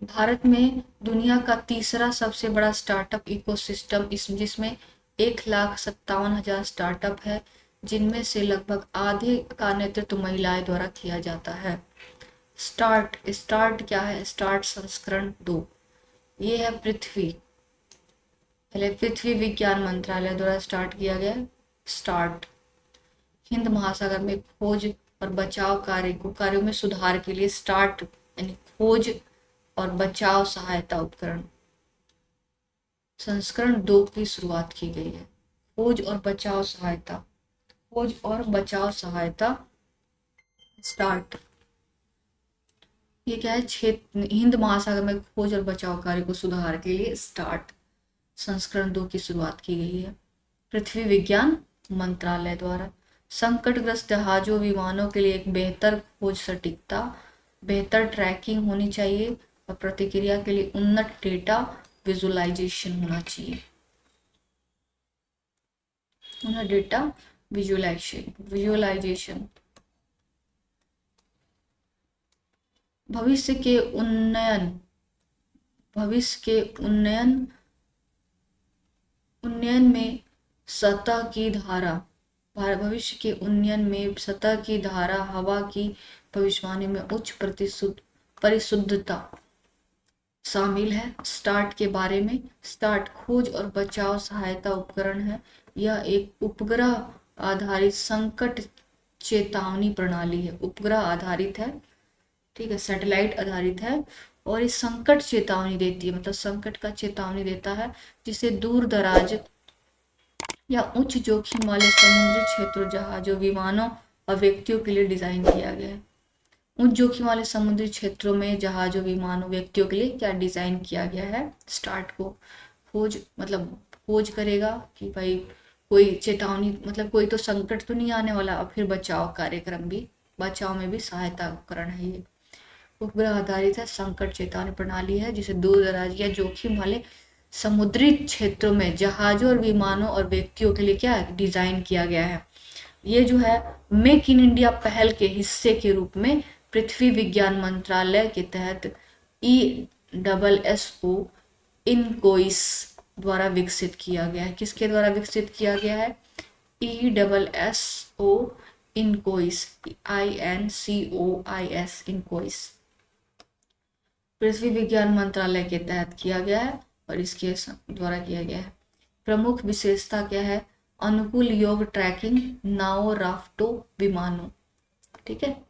भारत में दुनिया का तीसरा सबसे बड़ा स्टार्टअप इकोसिस्टम, इस जिसमें 1,57,000 स्टार्टअप है, जिनमें से लगभग आधे का नेतृत्व महिलाएं द्वारा किया जाता है। स्टार्ट स्टार्ट क्या है? स्टार्ट संस्करण 2, ये है पृथ्वी, पहले पृथ्वी विज्ञान मंत्रालय द्वारा स्टार्ट किया गया। स्टार्ट हिंद महासागर में खोज और बचाव कार्यों में सुधार के लिए स्टार्ट यानी खोज और बचाव सहायता उपकरण संस्करण 2 की शुरुआत की गई है। खोज और बचाव सहायता, खोज और बचाव सहायता स्टार्ट, ये क्या है? क्षेत्र हिंद महासागर में खोज और बचाव कार्य को सुधार के लिए स्टार्ट संस्करण 2 की शुरुआत की गई है पृथ्वी विज्ञान मंत्रालय द्वारा। संकटग्रस्त जहाजों, विमानों के लिए एक बेहतर खोज सटीकता, बेहतर ट्रैकिंग होनी चाहिए और प्रतिक्रिया के लिए उन्नत डेटा विजुअलाइजेशन होना चाहिए। उन्नत डेटा विजुअलाइजेशन भविष्य के उन्नयन में सतह की धारा, भविष्य के उन्नयन में सतह की धारा, हवा की भविष्यवाणी में उच्च परिशुद्धता शामिल है। स्टार्ट के बारे में, स्टार्ट खोज और बचाव सहायता उपकरण है। यह एक उपग्रह आधारित संकट चेतावनी प्रणाली है, उपग्रह आधारित है, ठीक है, सैटेलाइट आधारित है और इस संकट चेतावनी देती है, मतलब संकट का चेतावनी देता है, जिसे दूर दराज या उच्च जोखिम वाले समुद्री क्षेत्रों, जहाजों, विमानों और व्यक्तियों के लिए डिजाइन किया गया है। उच्च जोखिम वाले समुद्री क्षेत्रों में जहाजों, विमानों, व्यक्तियों के लिए क्या डिजाइन किया गया है? स्टार्ट को खोज, मतलब खोज करेगा कि भाई कोई चेतावनी, मतलब कोई तो संकट तो नहीं आने वाला, और फिर बचाव कार्यक्रम भी, बचाव में भी सहायता उपकरण है। ये उपग्रह आधारित है, संकट चेतावनी प्रणाली है, जिसे दूर दराज या जोखिम वाले समुद्री क्षेत्रों में जहाजों और विमानों और व्यक्तियों के लिए क्या डिजाइन किया गया है। ये जो है मेक इन इंडिया पहल के हिस्से के रूप में पृथ्वी विज्ञान मंत्रालय के तहत ESSO इनकोइस द्वारा विकसित किया गया है। किसके द्वारा विकसित किया गया है? ESSO इनकोइस, INCOIS इनकोइस पृथ्वी विज्ञान मंत्रालय के तहत किया गया है और इसके द्वारा किया गया है। प्रमुख विशेषता क्या है? अनुकूल योग ट्रैकिंग, नाव, राफ्टों, विमानों, ठीक है।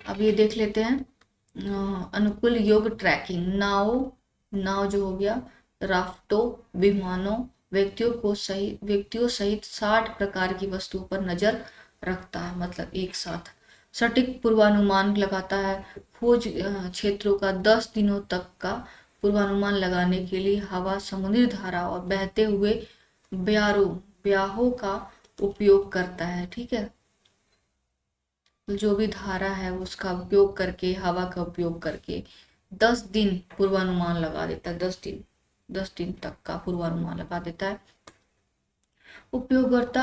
अब ये देख लेते हैं अनुकूल योग ट्रैकिंग, नाव जो हो गया, राफ्टों, विमानों, व्यक्तियों सहित 60 प्रकार की वस्तुओं पर नजर रखता है, मतलब एक साथ सटीक पूर्वानुमान लगाता है। खोज क्षेत्रों का 10 दिनों तक का पूर्वानुमान लगाने के लिए हवा, समुद्री धारा और बहते हुए ब्याहों का उपयोग करता है, ठीक है। जो भी धारा है उसका उपयोग करके, हवा का उपयोग करके 10 दिन पूर्वानुमान लगा देता है, 10 दिन तक का पूर्वानुमान लगा देता है। उपयोगकर्ता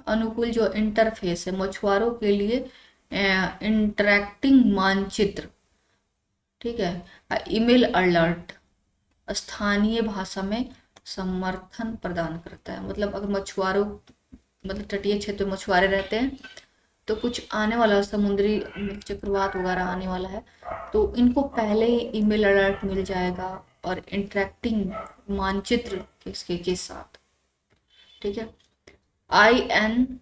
अनुकूल जो इंटरफेस है, मछुआरों के लिए इंटरैक्टिंग मानचित्र, ठीक है। ईमेल अलर्ट स्थानीय भाषा में समर्थन प्रदान करता है, मतलब अगर मछुआरों, मतलब तटीय क्षेत्र में मछुआरे रहते हैं तो कुछ आने वाला समुद्री चक्रवात वगैरह आने वाला है, तो इनको पहले ही ईमेल अलर्ट मिल जाएगा और इंटरैक्टिंग मानचित्र के साथ, ठीक है। INCOIS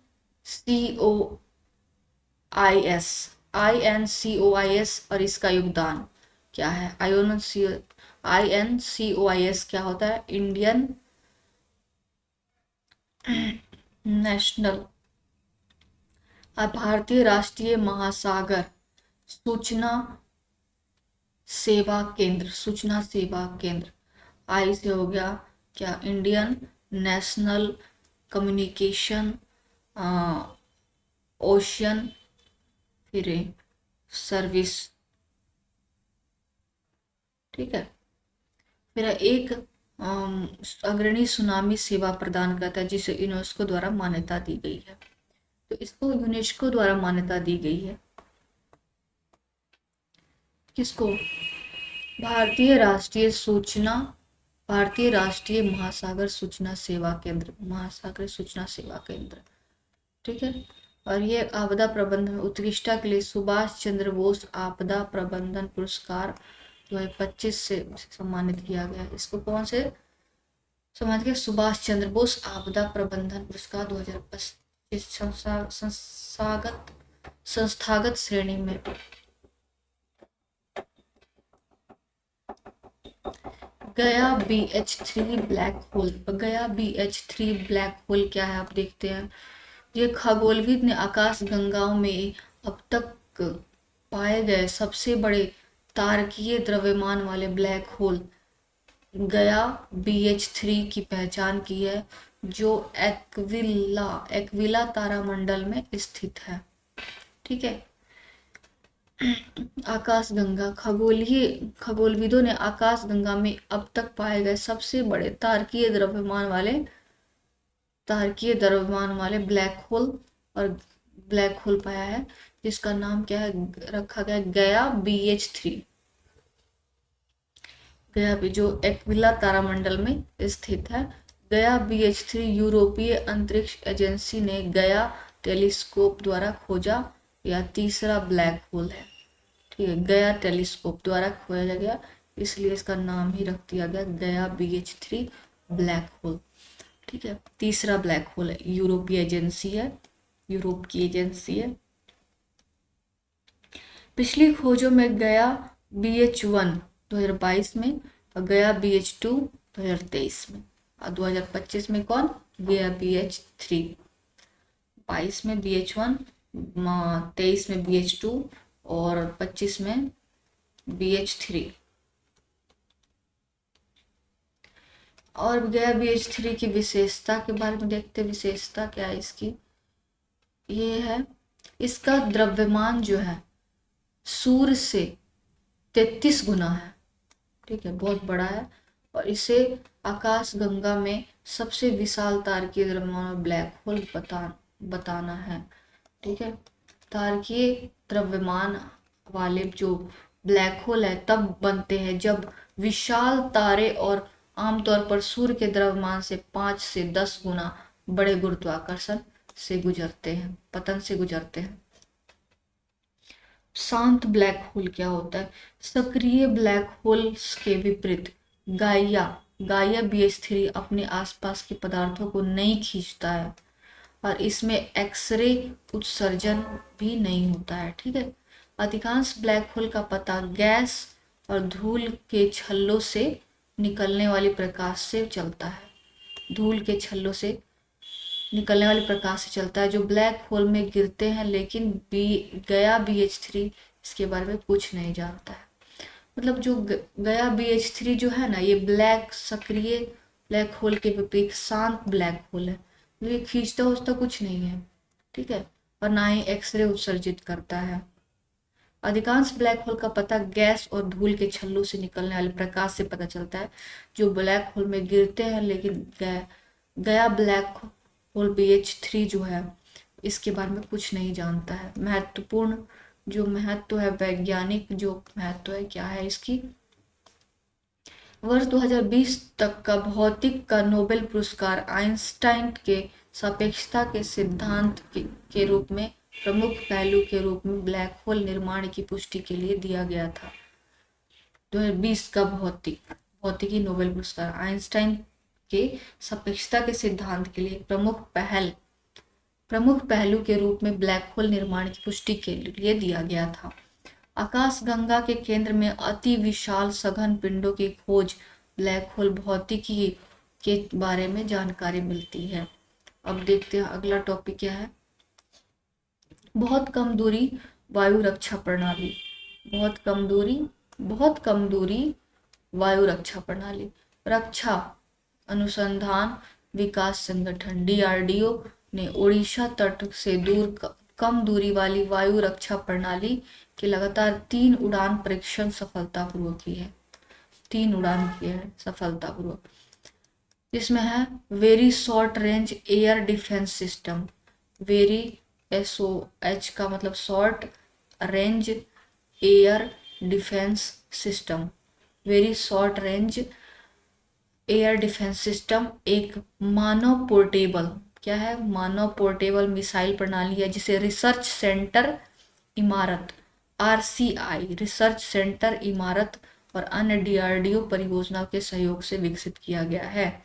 और इसका योगदान क्या है? INCOIS क्या होता है? इंडियन नेशनल भारतीय राष्ट्रीय महासागर सूचना सेवा केंद्र। आई से हो गया क्या? इंडियन नेशनल कम्युनिकेशन, ओशियन, फिर सर्विस। ठीक है। फिर एक अग्रणी सुनामी सेवा प्रदान करता है जिसे यूनेस्को द्वारा मान्यता दी गई है। तो इसको यूनेस्को द्वारा मान्यता दी गई है। किसको? भारतीय राष्ट्रीय सूचना, भारतीय राष्ट्रीय महासागर सूचना सेवा केंद्र, महासागर सूचना सेवा केंद्र। ठीक है। और ये आपदा प्रबंधन में उत्कृष्टता के लिए सुभाष चंद्र बोस आपदा प्रबंधन पुरस्कार 2025 से सम्मानित किया गया। इसको कौन से सम्मानित किया? सुभाष चंद्र बोस आपदा प्रबंधन पुरस्कार 2025 संस्थागत श्रेणी में। गया BH3 ब्लैक होल। गया BH3 ब्लैक होल क्या है आप देखते हैं। ये खगोलविद ने आकाश गंगाओं में अब तक पाए गए सबसे बड़े तारकीय द्रव्यमान वाले ब्लैक होल गया BH3 की पहचान की है, जो एक्विला तारामंडल में स्थित है। ठीक है। आकाशगंगा, खगोलविदों ने आकाशगंगा में अब तक पाए गए सबसे बड़े तारकीय द्रव्यमान वाले ब्लैक होल पाया है, जिसका नाम क्या है रखा गया? गया BH3। गया भी जो एक्विला तारामंडल में स्थित है। गया BH3 यूरोपीय अंतरिक्ष एजेंसी ने गया टेलीस्कोप द्वारा खोजा या तीसरा ब्लैक होल है। ठीक है। गया टेलीस्कोप द्वारा खोजा गया, इसलिए इसका नाम ही रख दिया गया गया BH3 ब्लैक होल। ठीक है। तीसरा ब्लैक होल है, यूरोपीय एजेंसी है, यूरोप की एजेंसी है। पिछली खोजों में गया BH1 2022 में और गया BH2 2023 में, और 2025 में कौन? गया BH3। 22 में BH1, 23 में BH2 और 25 में BH3। और गया BH3 की विशेषता के बारे में देखते। विशेषता क्या है इसकी? ये है इसका द्रव्यमान जो है सूर्य से 33 गुना है। ठीक है, बहुत बड़ा है। और इसे आकाश गंगा में सबसे विशाल तारकीय द्रव्यमान ब्लैक होल बताना है। ठीक है। तारकीय द्रव्यमान वाले जो ब्लैक होल है तब बनते हैं जब विशाल तारे और आमतौर पर सूर्य के द्रव्यमान से 5 से 10 गुना बड़े गुरुत्वाकर्षण से गुजरते हैं, पतन से गुजरते हैं। शांत ब्लैक होल क्या होता है? सक्रिय ब्लैक होल्स के विपरीत गाइया BH3 अपने आसपास के पदार्थों को नहीं खींचता है और इसमें एक्सरे उत्सर्जन भी नहीं होता है। ठीक है। अधिकांश ब्लैक होल का पता गैस और धूल के छल्लों से निकलने वाली प्रकाश से चलता है। धूल के छल्लों से निकलने वाली प्रकाश से चलता है जो ब्लैक होल में गिरते हैं, लेकिन गया BH3 इसके बारे में कुछ नहीं जानता है। मतलब जो गया BH3 जो है ना, ये सक्रिय ब्लैक होल के विपरीत शांत ब्लैक होल है। ये खींचता उचता कुछ नहीं है। ठीक है। और ना ही एक्सरे उत्सर्जित करता है। अधिकांश ब्लैक होल का पता गैस और धूल के छल्लों से निकलने वाले प्रकाश से पता चलता है जो ब्लैक होल में गिरते हैं, लेकिन गया ब्लैक होल BH3 जो है इसके बारे में कुछ नहीं जानता है। महत्वपूर्ण जो महत्व है, वैज्ञानिक जो महत्व है क्या है इसकी? वर्ष 2020 तक का भौतिक का नोबेल पुरस्कार आइंस्टाइन के सापेक्षता के सिद्धांत के रूप में प्रमुख पहलू के रूप में ब्लैक होल निर्माण की पुष्टि के लिए दिया गया था। 2020 का भौतिकी नोबेल पुरस्कार आइंस्टाइन के सापेक्षता के सिद्धांत के लिए प्रमुख पहलू के रूप में ब्लैक होल निर्माण की पुष्टि के लिए दिया गया था। आकाशगंगा के केंद्र में अति विशाल सघन पिंडों की खोज ब्लैक होल भौतिकी के बारे में जानकारी मिलती है। अब देखते हैं अगला टॉपिक क्या है। बहुत कम दूरी वायु रक्षा प्रणाली। बहुत कम दूरी वायु रक्षा प्रणाली। रक्षा अनुसंधान विकास संगठन डीआरडीओ ने ओडिशा तट से दूर कम दूरी वाली वायु रक्षा प्रणाली के लगातार 3 उड़ान परीक्षण सफलतापूर्वक की है। 3 उड़ान किए हैं सफलतापूर्वक। इसमें है very short range air defence system. Very SOH का मतलब short range air defence system. Very short range air defence system एक मानव पोर्टेबल, क्या है, मानव पोर्टेबल मिसाइल प्रणाली है जिसे रिसर्च सेंटर इमारत RCI रिसर्च सेंटर इमारत और अन्य डीआरडीओ परियोजनाओं के सहयोग से विकसित किया गया है।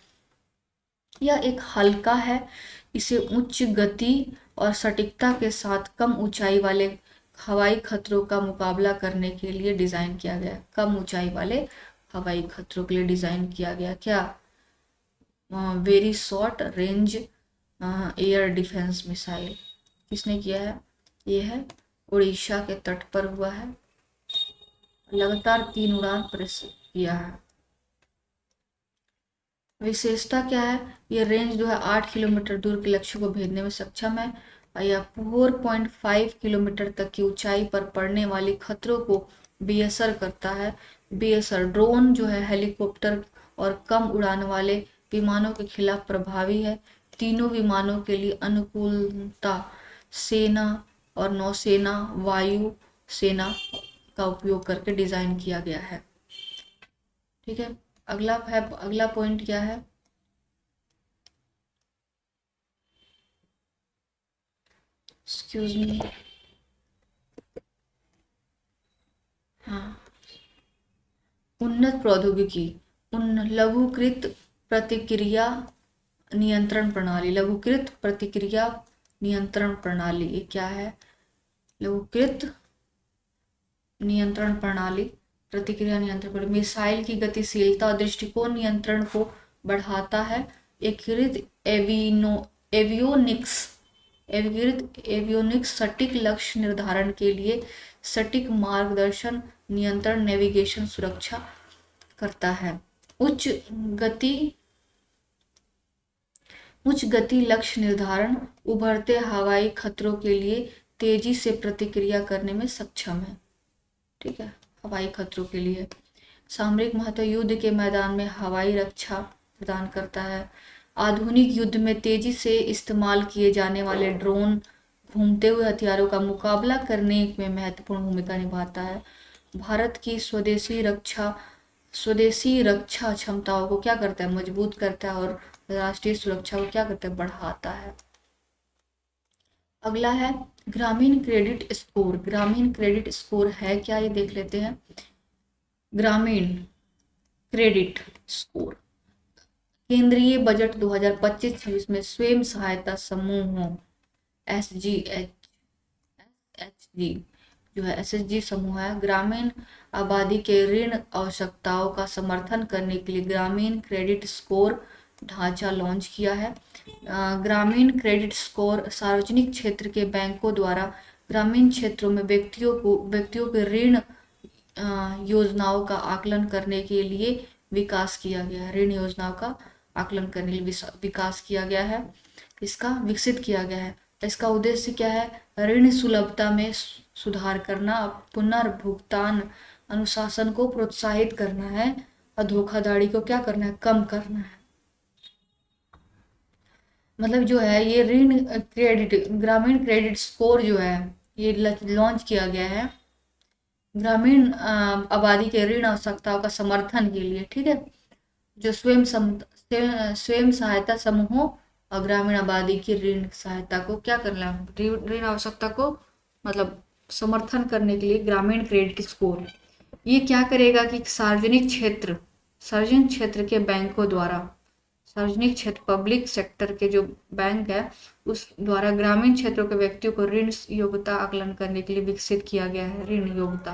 यह एक हल्का है, इसे उच्च गति और सटीकता के साथ कम ऊंचाई वाले हवाई खतरों का मुकाबला करने के लिए डिजाइन किया गया। कम ऊंचाई वाले हवाई खतरों के लिए डिजाइन किया गया। क्या, very short range air defence missile किसने किया है? ये है उड़ीसा के तट पर हुआ है, लगातार 3 उड़ान किया है। विशेषता क्या है? ये रेंज जो है 8 किलोमीटर दूर के लक्ष्य को भेजने में सक्षम है और यह 4.5 किलोमीटर तक की ऊंचाई पर पड़ने वाली खतरों को बेअसर करता है। बेअसर ड्रोन जो है, हेलीकॉप्टर और कम उड़ान वाले विमानों के खिलाफ प्रभावी है। तीनों विमानों के लिए अनुकूलता सेना और नौसेना वायु सेना का उपयोग करके डिजाइन किया गया है। ठीक है, अगला पॉइंट क्या है? एक्सक्यूज मी, हाँ, उन्नत प्रौद्योगिकी लघुकृत प्रतिक्रिया नियंत्रण प्रणाली। लघुकृत प्रतिक्रिया नियंत्रण प्रणाली ये क्या है? लघुकृत नियंत्रण प्रणाली, प्रतिक्रिया नियंत्रण प्रणाली मिसाइल की गतिशीलता और दृष्टिकोण नियंत्रण को बढ़ाता है। एवियोनिक्स सटीक लक्ष्य निर्धारण के लिए सटीक मार्गदर्शन नियंत्रण नेविगेशन सुरक्षा करता है। उच्च गति लक्ष्य निर्धारण उभरते हवाई खतरों के लिए तेजी से प्रतिक्रिया करने में सक्षम है। ठीक है, हवाई खतरों के लिए सामरिक महत्व युद्ध के मैदान में हवाई रक्षा प्रदान करता है। आधुनिक युद्ध में तेजी से इस्तेमाल किए जाने वाले ड्रोन घूमते हुए हथियारों का मुकाबला करने में महत्वपूर्ण भूमिका निभाता है। भारत की स्वदेशी रक्षा क्षमताओं को क्या करता है? मजबूत करता है और राष्ट्रीय सुरक्षा को क्या करता है? बढ़ाता है। अगला है ग्रामीण क्रेडिट स्कोर। ग्रामीण क्रेडिट स्कोर है क्या, ये देख लेते हैं। ग्रामीण क्रेडिट स्कोर केंद्रीय बजट 2025-26 में स्वयं सहायता समूहों SHG जो है SHG समूह है, ग्रामीण आबादी के ऋण आवश्यकताओं का समर्थन करने के लिए ग्रामीण क्रेडिट स्कोर ढांचा लॉन्च किया है। ग्रामीण क्रेडिट स्कोर सार्वजनिक क्षेत्र के बैंकों द्वारा ग्रामीण क्षेत्रों में व्यक्तियों के ऋण योजनाओं का आकलन करने के लिए विकास किया गया है। ऋण योजनाओं का आकलन करने के लिए विकास किया गया है, इसका विकसित किया गया है। इसका उद्देश्य क्या है? ऋण सुलभता में सुधार करना, पुनर्भुगतान अनुशासन को प्रोत्साहित करना है और धोखाधड़ी को क्या करना है? कम करना है। मतलब जो है ये ग्रामीण क्रेडिट स्कोर जो है ये लॉन्च किया गया है ग्रामीण आबादी के ऋण आवश्यकताओं का समर्थन के लिए। ठीक है, जो स्वयं सहायता समूहों और ग्रामीण आबादी की ऋण सहायता को क्या करना, ऋण आवश्यकता को मतलब समर्थन करने के लिए ग्रामीण क्रेडिट स्कोर ये क्या करेगा कि सार्वजनिक क्षेत्र के बैंकों द्वारा, सार्वजनिक क्षेत्र पब्लिक सेक्टर के जो बैंक है उस द्वारा ग्रामीण क्षेत्रों के व्यक्तियों को ऋण योग्यता आकलन करने के लिए विकसित किया गया है। ऋण योग्यता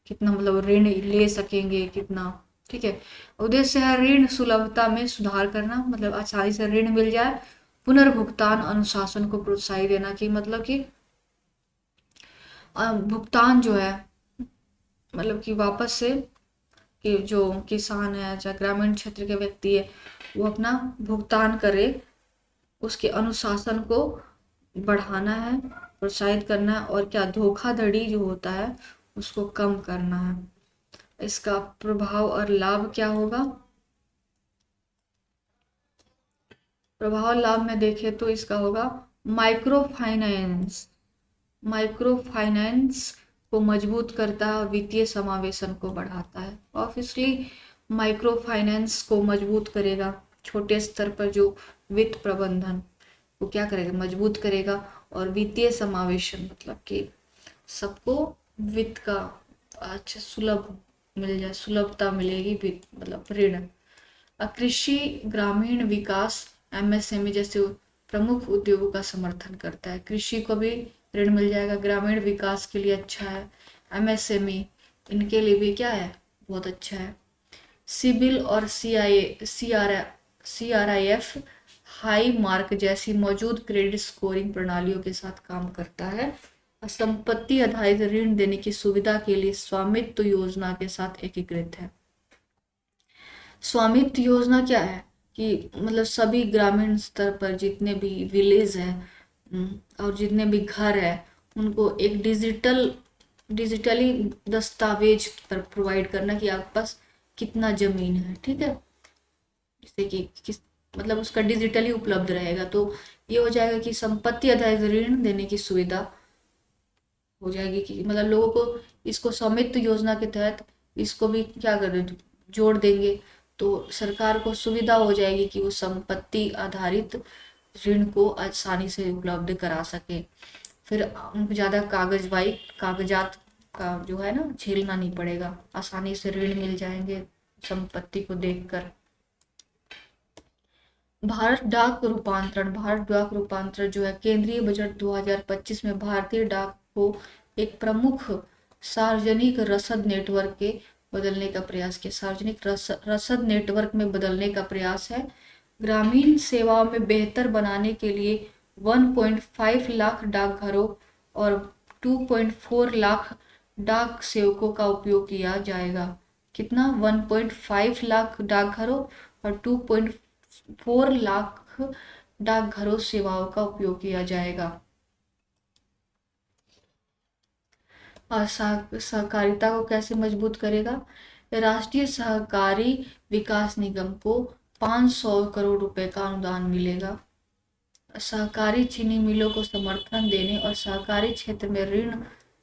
कितना मतलब ऋण ले सकेंगे कितना। ठीक है, उद्देश्य है ऋण सुलभता में सुधार करना, मतलब आसानी से ऋण मिल जाए। पुनर्भुगतान अनुशासन को प्रोत्साहित देना कि मतलब कि भुगतान जो है मतलब कि वापस से कि जो किसान है चाहे ग्रामीण क्षेत्र के व्यक्ति है वो अपना भुगतान करे, उसके अनुशासन को बढ़ाना है, प्रोत्साहित करना है, और क्या धोखाधड़ी जो होता है उसको कम करना है। इसका प्रभाव और लाभ क्या होगा? प्रभाव लाभ में देखें तो इसका होगा माइक्रो फाइनेंस। माइक्रो फाइनेंस को मजबूत करता है और वित्तीय समावेशन को बढ़ाता है। ऑब्वियसली माइक्रो फाइनेंस को मजबूत करेगा, छोटे स्तर पर जो वित्त प्रबंधन वो क्या करेगा, मजबूत करेगा, और वित्तीय समावेशन मतलब कि सबको वित्त का अच्छा सुलभ मिल जाए, सुलभता मिलेगी वित्त मतलब ऋण। कृषि ग्रामीण विकास एमएसएमई जैसे प्रमुख उद्योगों का समर्थन करता है। कृषि को भी ऋण मिल जाएगा, ग्रामीण विकास के लिए अच्छा है। एमएसएमई इनके लिए भी क्या है, बहुत अच्छा है। सिबिल और सीआरआईएफ हाई मार्क जैसी मौजूद क्रेडिट स्कोरिंग प्रणालियों के साथ काम करता है। संपत्ति आधारित ऋण देने की सुविधा के लिए स्वामित्व योजना के साथ एकीकृत है। स्वामित्व योजना क्या है कि मतलब सभी ग्रामीण स्तर पर जितने भी विलेज हैं और जितने भी घर है उनको एक डिजिटली दस्तावेज पर प्रोवाइड करना कि आपके पास कितना जमीन है, ठीक है, जैसे कि किस मतलब उसका डिजिटली उपलब्ध रहेगा। तो ये हो जाएगा कि संपत्ति आधारित ऋण देने की सुविधा हो जाएगी कि मतलब लोगों को इसको स्वामित्व योजना के तहत इसको भी क्या कर जोड़ देंगे, तो सरकार को सुविधा हो जाएगी कि वो संपत्ति आधारित ऋण को आसानी से उपलब्ध करा सके। फिर उनको ज़्यादा कागजात का जो है ना झेलना नहीं पड़ेगा, आसानी से ऋण मिल जाएंगे संपत्ति को देखकर। भारत डाक रूपांतरण जो है केंद्रीय बजट 2025 में भारतीय डाक को एक प्रमुख सार्वजनिक रसद नेटवर्क के बदलने का प्रयास किया। सार्वजनिक रसद नेटवर्क में बदलने का प्रयास है। ग्रामीण सेवाओं में बेहतर बनाने के लिए 1.5 लाख डाकघरों और 2.4 लाख डाक सेवकों का उपयोग किया जाएगा। कितना? 1.5 लाख डाकघरों और 2.4 लाख डाकघरों सेवाओं का उपयोग किया जाएगा। और सहकारिता को कैसे मजबूत करेगा? राष्ट्रीय सहकारी विकास निगम को 500 करोड़ रुपए का अनुदान मिलेगा। सहकारी चीनी मिलों को समर्थन देने और सहकारी क्षेत्र में ऋण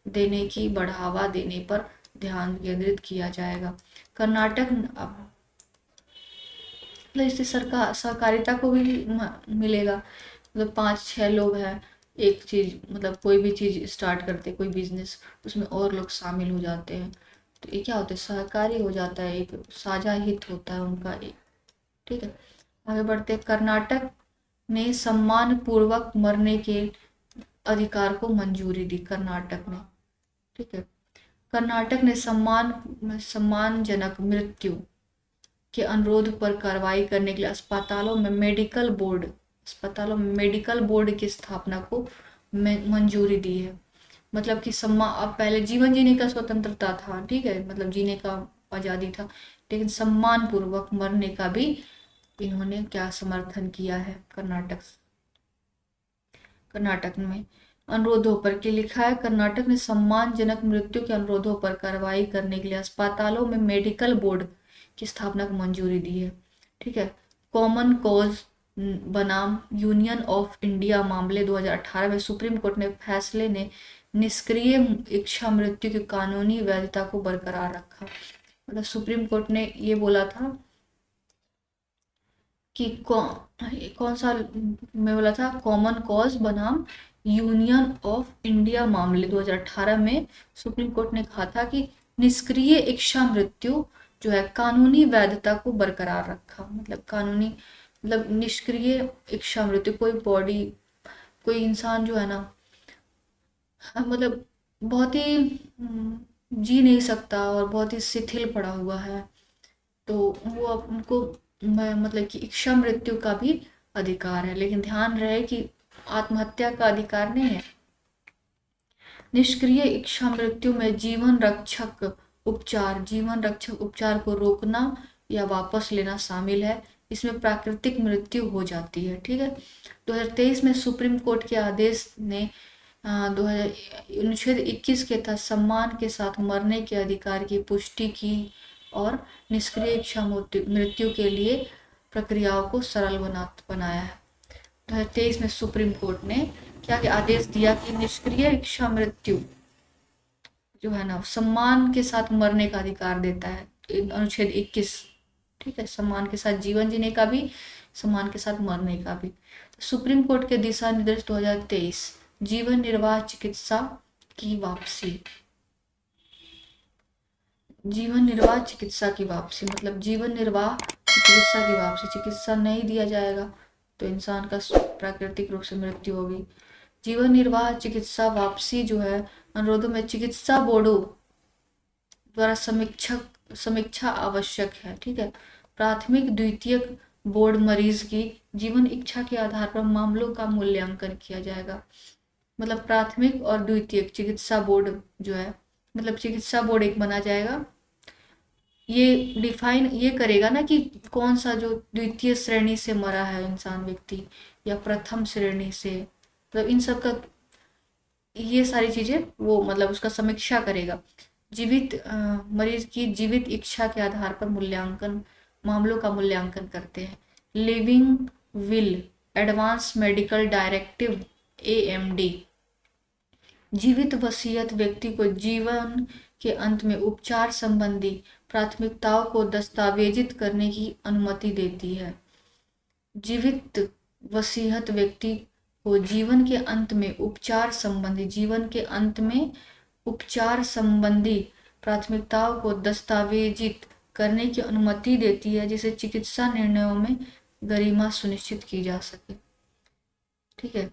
देने की बढ़ावा देने पर ध्यान केंद्रित किया जाएगा। कर्नाटक मतलब इससे सरकार सहकारिता को भी मिलेगा। मतलब 5-6 लोग हैं, एक चीज मतलब कोई भी चीज स्टार्ट करते, कोई बिजनेस, उसमें और लोग शामिल हो जाते हैं, तो ये क्या होता है, सहकारी हो जाता है, एक साझा हित होता है उनका एक। ठीक है, आगे बढ़ते हैं। कर्नाटक ने सम्मान पूर्वक मरने के अधिकार को मंजूरी दी। कर्नाटक ने, ठीक है, कर्नाटक ने सम्मानजनक मृत्यु के अनुरोध पर कार्रवाई करने के लिए अस्पतालों में मेडिकल बोर्ड की स्थापना को मंजूरी दी है। मतलब कि अब पहले जीवन जीने का स्वतंत्रता था, ठीक है, मतलब जीने का आज़ादी था, लेकिन सम्मान पूर्वक मरने का भी इन्होंने क्या समर्थन किया है। कर्नाटक में अनुरोधों पर के लिखा है, कर्नाटक ने सम्मानजनक मृत्यु के अनुरोधों पर कार्रवाई करने के लिए अस्पतालों में मेडिकल बोर्ड की स्थापना को मंजूरी दी है। ठीक है, कॉमन कॉज बनाम यूनियन ऑफ इंडिया मामले 2018 में सुप्रीम कोर्ट ने फैसले ने निष्क्रिय इच्छा मृत्यु की कानूनी वैधता को बरकरार रखा। मतलब सुप्रीम कोर्ट ने ये बोला था कि कौन सा मैं बोला था, कॉमन कॉज बनाम यूनियन ऑफ इंडिया मामले 2018 में सुप्रीम कोर्ट ने कहा था कि निष्क्रिय इच्छा मृत्यु जो है कानूनी वैधता को बरकरार रखा। मतलब कानूनी मतलब निष्क्रिय इच्छा मृत्यु, कोई इंसान जो है ना मतलब बहुत ही जी नहीं सकता और बहुत ही शिथिल पड़ा हुआ है, तो वो उनको मतलब कि इच्छा मृत्यु का भी अधिकार है, लेकिन ध्यान रहे कि आत्महत्या का अधिकार नहीं है। निष्क्रिय इच्छा मृत्यु में जीवन रक्षक उपचार को रोकना या वापस लेना शामिल है। इसमें प्राकृतिक मृत्यु हो जाती है। ठीक है, 2023 में सुप्रीम कोर्ट के आदेश ने 2000 अनुच्छेद 21 के तहत सम्मान के साथ मरने के अधिकार की पुष्टि की और निष्क्रिय इच्छा मृत्यु के लिए प्रक्रियाओं को सरल बनाया है। 2023 में सुप्रीम कोर्ट ने क्या आदेश दिया कि निष्क्रिय इच्छा मृत्यु जो है ना सम्मान के साथ मरने का अधिकार देता है, अनुच्छेद 21। ठीक है, सम्मान के साथ जीवन जीने का भी, सम्मान के साथ मरने का भी। सुप्रीम कोर्ट के दिशा निर्देश 2023, जीवन निर्वाह चिकित्सा की वापसी। जीवन निर्वाह चिकित्सा की वापसी मतलब जीवन निर्वाह चिकित्सा की वापसी। चिकित्सा नहीं दिया जाएगा तो इंसान का प्राकृतिक रूप से मृत्यु होगी। जीवन निर्वाह चिकित्सा वापसी जो है, अनुरोधों में चिकित्सा बोर्डों द्वारा समीक्षा आवश्यक है। ठीक है, प्राथमिक द्वितीयक बोर्ड मरीज की जीवन इच्छा के आधार पर मामलों का मूल्यांकन किया जाएगा। मतलब प्राथमिक और द्वितीयक चिकित्सा बोर्ड जो है, मतलब चिकित्सा बोर्ड एक बना जाएगा। ये डिफाइन ये करेगा ना कि कौन सा जो द्वितीय श्रेणी से मरा है इंसान व्यक्ति या प्रथम श्रेणी से, मतलब इन सब का ये सारी चीजें वो मतलब उसका समीक्षा करेगा। जीवित मरीज की जीवित इच्छा के आधार पर मामलों का मूल्यांकन करते हैं। Living will advance medical directive AMD, जीवित वसीयत व्यक्ति को जीवन के अंत में उपचार संबंधी प्राथमिकताओं को दस्तावेजित करने की अनुमति देती है। जीवित वसीयत व्यक्ति को जीवन के अंत में उपचार संबंधी प्राथमिकताओं को दस्तावेजित करने की अनुमति देती है, जिससे चिकित्सा निर्णयों में गरिमा सुनिश्चित की जा सके। ठीक है,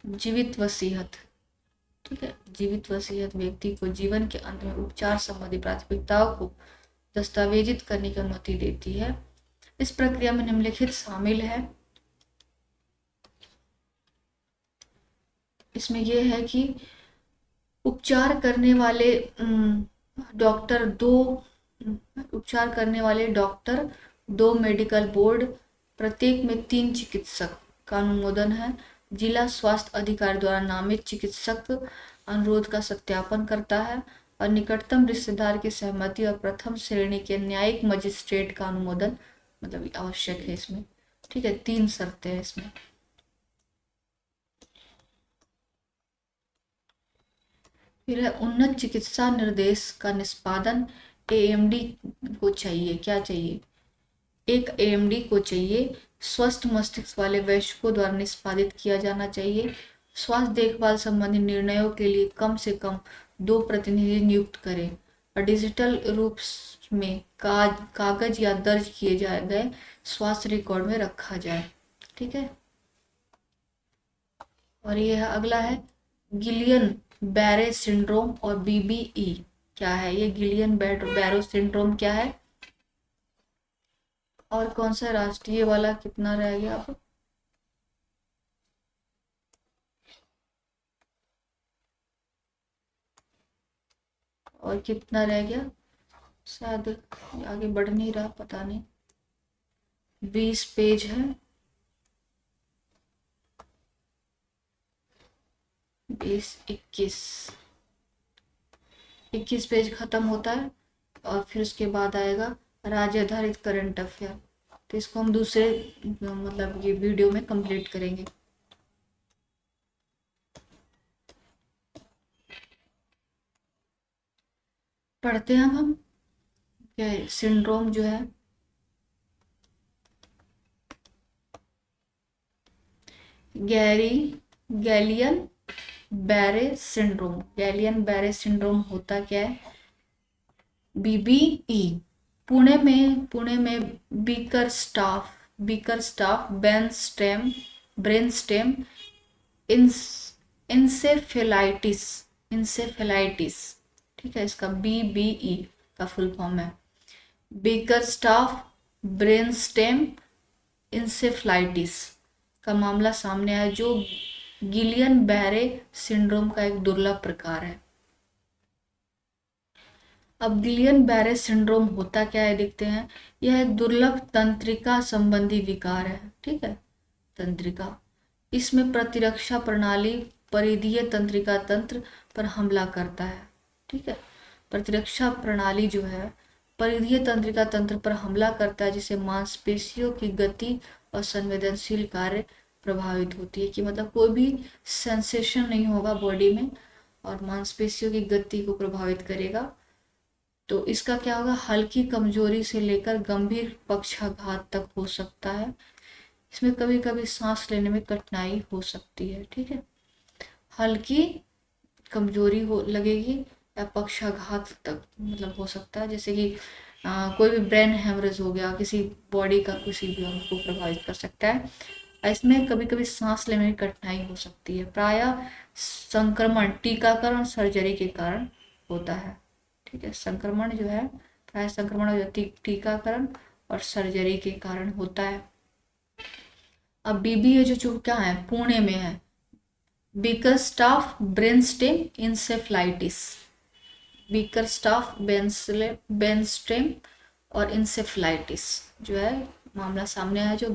जीवित वसीयत। ठीक है, जीवित वसीयत व्यक्ति को जीवन के अंत में उपचार संबंधी प्राथमिकताओं को दस्तावेजित करने की अनुमति देती है। इस प्रक्रिया में निम्नलिखित शामिल है। इसमें यह है कि उपचार करने वाले डॉक्टर, 2 मेडिकल बोर्ड, प्रत्येक में 3 चिकित्सक का अनुमोदन है। जिला स्वास्थ्य अधिकारी द्वारा नामित चिकित्सक अनुरोध का सत्यापन करता है और निकटतम रिश्तेदार की सहमति और प्रथम श्रेणी के न्यायिक मजिस्ट्रेट का अनुमोदन मतलब आवश्यक है इसमें। ठीक है, 3 शर्तें हैं इसमें। फिर है उन्नत चिकित्सा निर्देश का निष्पादन AMD को चाहिए। क्या चाहिए? एक AMD को चाहिए स्वस्थ मस्तिष्क वाले वयस्कों द्वारा निष्पादित किया जाना चाहिए। स्वास्थ्य देखभाल संबंधी निर्णयों के लिए कम से कम 2 प्रतिनिधि नियुक्त करें और डिजिटल रूप में कागज या दर्ज किए गए स्वास्थ्य रिकॉर्ड में रखा जाए। ठीक है, और यह अगला है गिलियन बैरे सिंड्रोम और BBE। क्या है ये गिलियन बैरो सिंड्रोम क्या है? और कौन सा राष्ट्रीय वाला कितना रह गया अब? और कितना रह गया? शायद आगे बढ़ नहीं रहा, पता नहीं। 20 पेज है, 20, 21 पेज खत्म होता है और फिर उसके बाद आएगा राज्य आधारित करंट अफेयर। तो इसको हम दूसरे मतलब ये वीडियो में कंप्लीट करेंगे। पढ़ते हैं हम सिंड्रोम जो है गैलियन बैरे सिंड्रोम होता क्या है? BBE पुणे में beaker staff brain stem encephalitis. ठीक है, इसका BBE का फुल फॉर्म है beaker staff brain stem encephalitis का मामला सामने आया, जो गिलियन बैरे सिंड्रोम का एक दुर्लभ प्रकार है। अब गिलियन बैरे सिंड्रोम होता क्या है देखते हैं। यह एक दुर्लभ तंत्रिका संबंधी विकार है, ठीक है, तंत्रिका। इसमें प्रतिरक्षा प्रणाली परिधीय तंत्रिका तंत्र पर हमला करता है, ठीक है। प्रतिरक्षा प्रणाली जो है परिधीय तंत्रिका तंत्र पर हमला करता है, जिससे मांसपेशियों की गति और संवेदनशील कार्य प्रभावित होती है, कि मतलब कोई भी सेंसेशन नहीं होगा बॉडी में और मांसपेशियों की गति को प्रभावित करेगा। तो इसका क्या होगा, हल्की कमजोरी से लेकर गंभीर पक्षाघात तक हो सकता है। इसमें कभी कभी सांस लेने में कठिनाई हो सकती है, ठीक है। हल्की कमजोरी हो लगेगी या पक्षाघात तक मतलब हो सकता है, जैसे कि कोई भी ब्रेन हेमरेज हो गया, किसी बॉडी का किसी भी अंग को प्रभावित कर सकता है। इसमें कभी कभी सांस लेने में कठिनाई हो सकती है। प्रायः संक्रमण टीकाकरण सर्जरी के कारण होता है, ठीक है। संक्रमण जो है प्राय संक्रमण टीकाकरण और सर्जरी के कारण होता है। अब बीबीए जो क्या है, पुणे में है, बीकरस्टॉफ ब्रेनस्टेम इंसेफ्लाइटिस, बीकरस्टॉफ ब्रेनस्टेम और इंसेफ्लाइटिस जो है मामला सामने आया, जो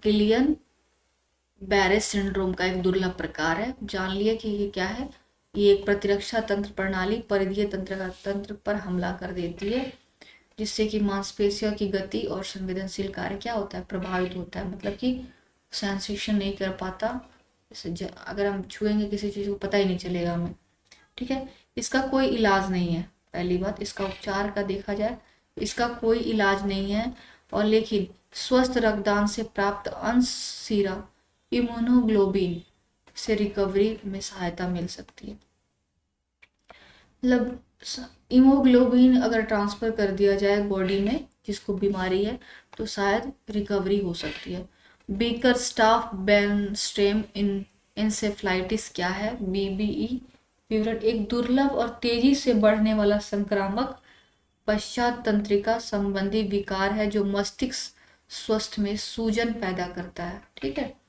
गिलियन बैरे सिंड्रोम का एक दुर्लभ प्रकार है। जान लिया कि ये क्या है, ये एक प्रतिरक्षा तंत्र प्रणाली परिधीय तंत्र पर हमला कर देती है, जिससे कि मांसपेशियों की गति और संवेदनशील कार्य क्या होता है, प्रभावित होता है, मतलब कि सेंसेशन नहीं कर पाता। अगर हम छुएंगे किसी चीज़ को पता ही नहीं चलेगा हमें, ठीक है। इसका कोई इलाज नहीं है, पहली बात। इसका उपचार का देखा जाए, इसका कोई इलाज नहीं है, और लेकिन स्वस्थ रक्तदान से प्राप्त अंश सीरा इम्यूनोग्लोबिन से रिकवरी में सहायता मिल सकती है। मतलब हीमोग्लोबिन अगर ट्रांसफर कर दिया जाए बॉडी में जिसको बीमारी है, तो शायद रिकवरी हो सकती है। बीकरस्टॉफ ब्रेनस्टेम इंसेफ्लाइटिस क्या है, बीबीई विवरण, एक दुर्लभ और तेजी से बढ़ने वाला संक्रामक पश्चात तंत्रिका संबंधी विकार है, जो मस्तिष्क स्वस्थ में सूजन पैदा करता है, ठीक है।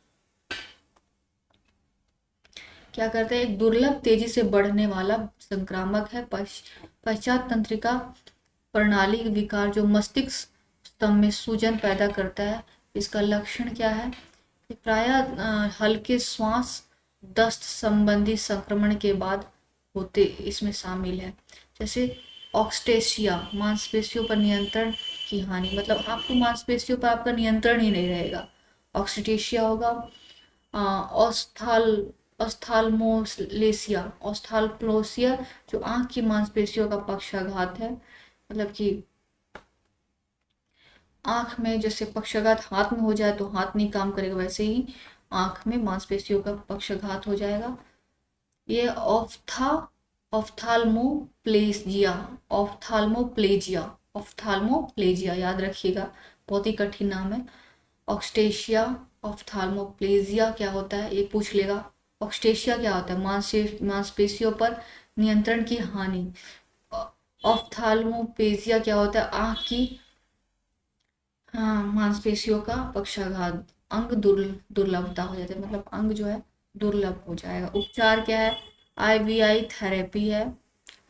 क्या करता है, एक दुर्लभ तेजी से बढ़ने वाला संक्रामक है पश्चात तंत्रिका प्रणाली विकार, जो मस्तिष्क स्तंभ में सूजन पैदा करता है। इसका लक्षण क्या है, प्रायः हल्के श्वास दस्त संबंधी संक्रमण के बाद होते इसमें शामिल है, जैसे ऑक्सटेशिया, मांसपेशियों पर नियंत्रण की हानि, मतलब आपको मांसपेशियों पर आपका नियंत्रण ही नहीं रहेगा, ऑक्सटेशिया होगा। ऑस्थाल्मोलेसिया, ऑस्थाल्मोलेसिया जो आंख की मांसपेशियों का पक्षाघात है, मतलब कि आंख में जैसे पक्षाघात हाथ में हो जाए तो हाथ नहीं काम करेगा, वैसे ही आंख में मांसपेशियों का पक्षाघात हो जाएगा। ये ऑफ्थाल्मोप्लेजिया, ऑफ्थाल्मोप्लेजिया, ऑफ्थाल्मोप्लेजिया याद रखिएगा, बहुत ही कठिन नाम है। ऑक्सटेशिया, ऑफ्थाल्मोप्लेजिया क्या होता है ये पूछ लेगा। ऑक्सटेशिया क्या होता है, मांसपेशियों पर नियंत्रण की हानि। ऑफ्थाल्मोप्लेजिया क्या होता है, आंख की मांसपेशियों का पक्षाघात, अंग दुर्लभता हो जाता है, मतलब अंग जो है दुर्लभ हो जाएगा। उपचार क्या है, आईवीआई थेरेपी है,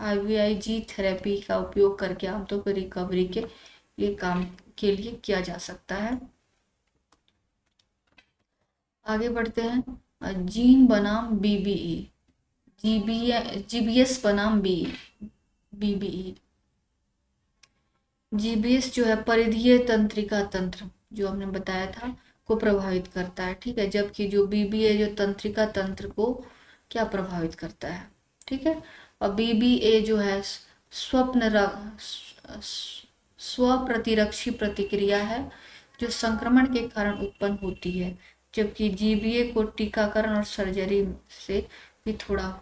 आईवीआईजी थेरेपी का उपयोग करके आमतौर पर रिकवरी के लिए काम के लिए किया जा सकता है। आगे बढ़ते हैं, जीन बनाम बीबीई, जीबीएस बनाम बीबीई। जीबीएस जो है परिधीय तंत्रिका तंत्र जो हमने बताया था को प्रभावित करता है, ठीक है, जबकि जो बीबीए जो तंत्रिका तंत्र को क्या प्रभावित करता है, ठीक है। और बीबीए जो है स्वप्रतिरक्षी प्रतिक्रिया है जो संक्रमण के कारण उत्पन्न होती है, जबकि जीबीए को टीकाकरण और सर्जरी से भी थोड़ा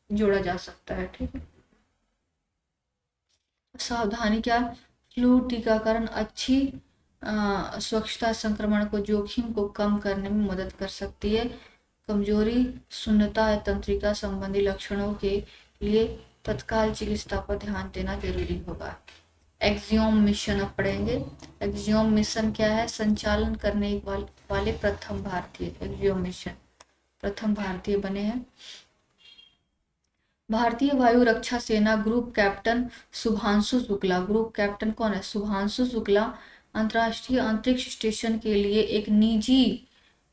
जोड़ा जा सकता है, ठीक है। सावधानी क्या, फ्लू टीकाकरण अच्छी स्वच्छता संक्रमण को जोखिम को कम करने में मदद कर सकती है। कमजोरी, शून्यता या तंत्रिका संबंधी लक्षणों के लिए तत्काल चिकित्सा पर ध्यान देना जरूरी होगा। एक्सियोम मिशन अब पढ़ेंगे। एक्सियोम मिशन क्या है, संचालन करने वाले प्रथम भारतीय, एक्सियोम मिशन प्रथम भारतीय बने हैं। भारतीय वायु रक्षा सेना group captain Shubhanshu Shukla, group captain कौन है? शुभांशु शुक्ला अंतर्राष्ट्रीय अंतरिक्ष स्टेशन के लिए एक निजी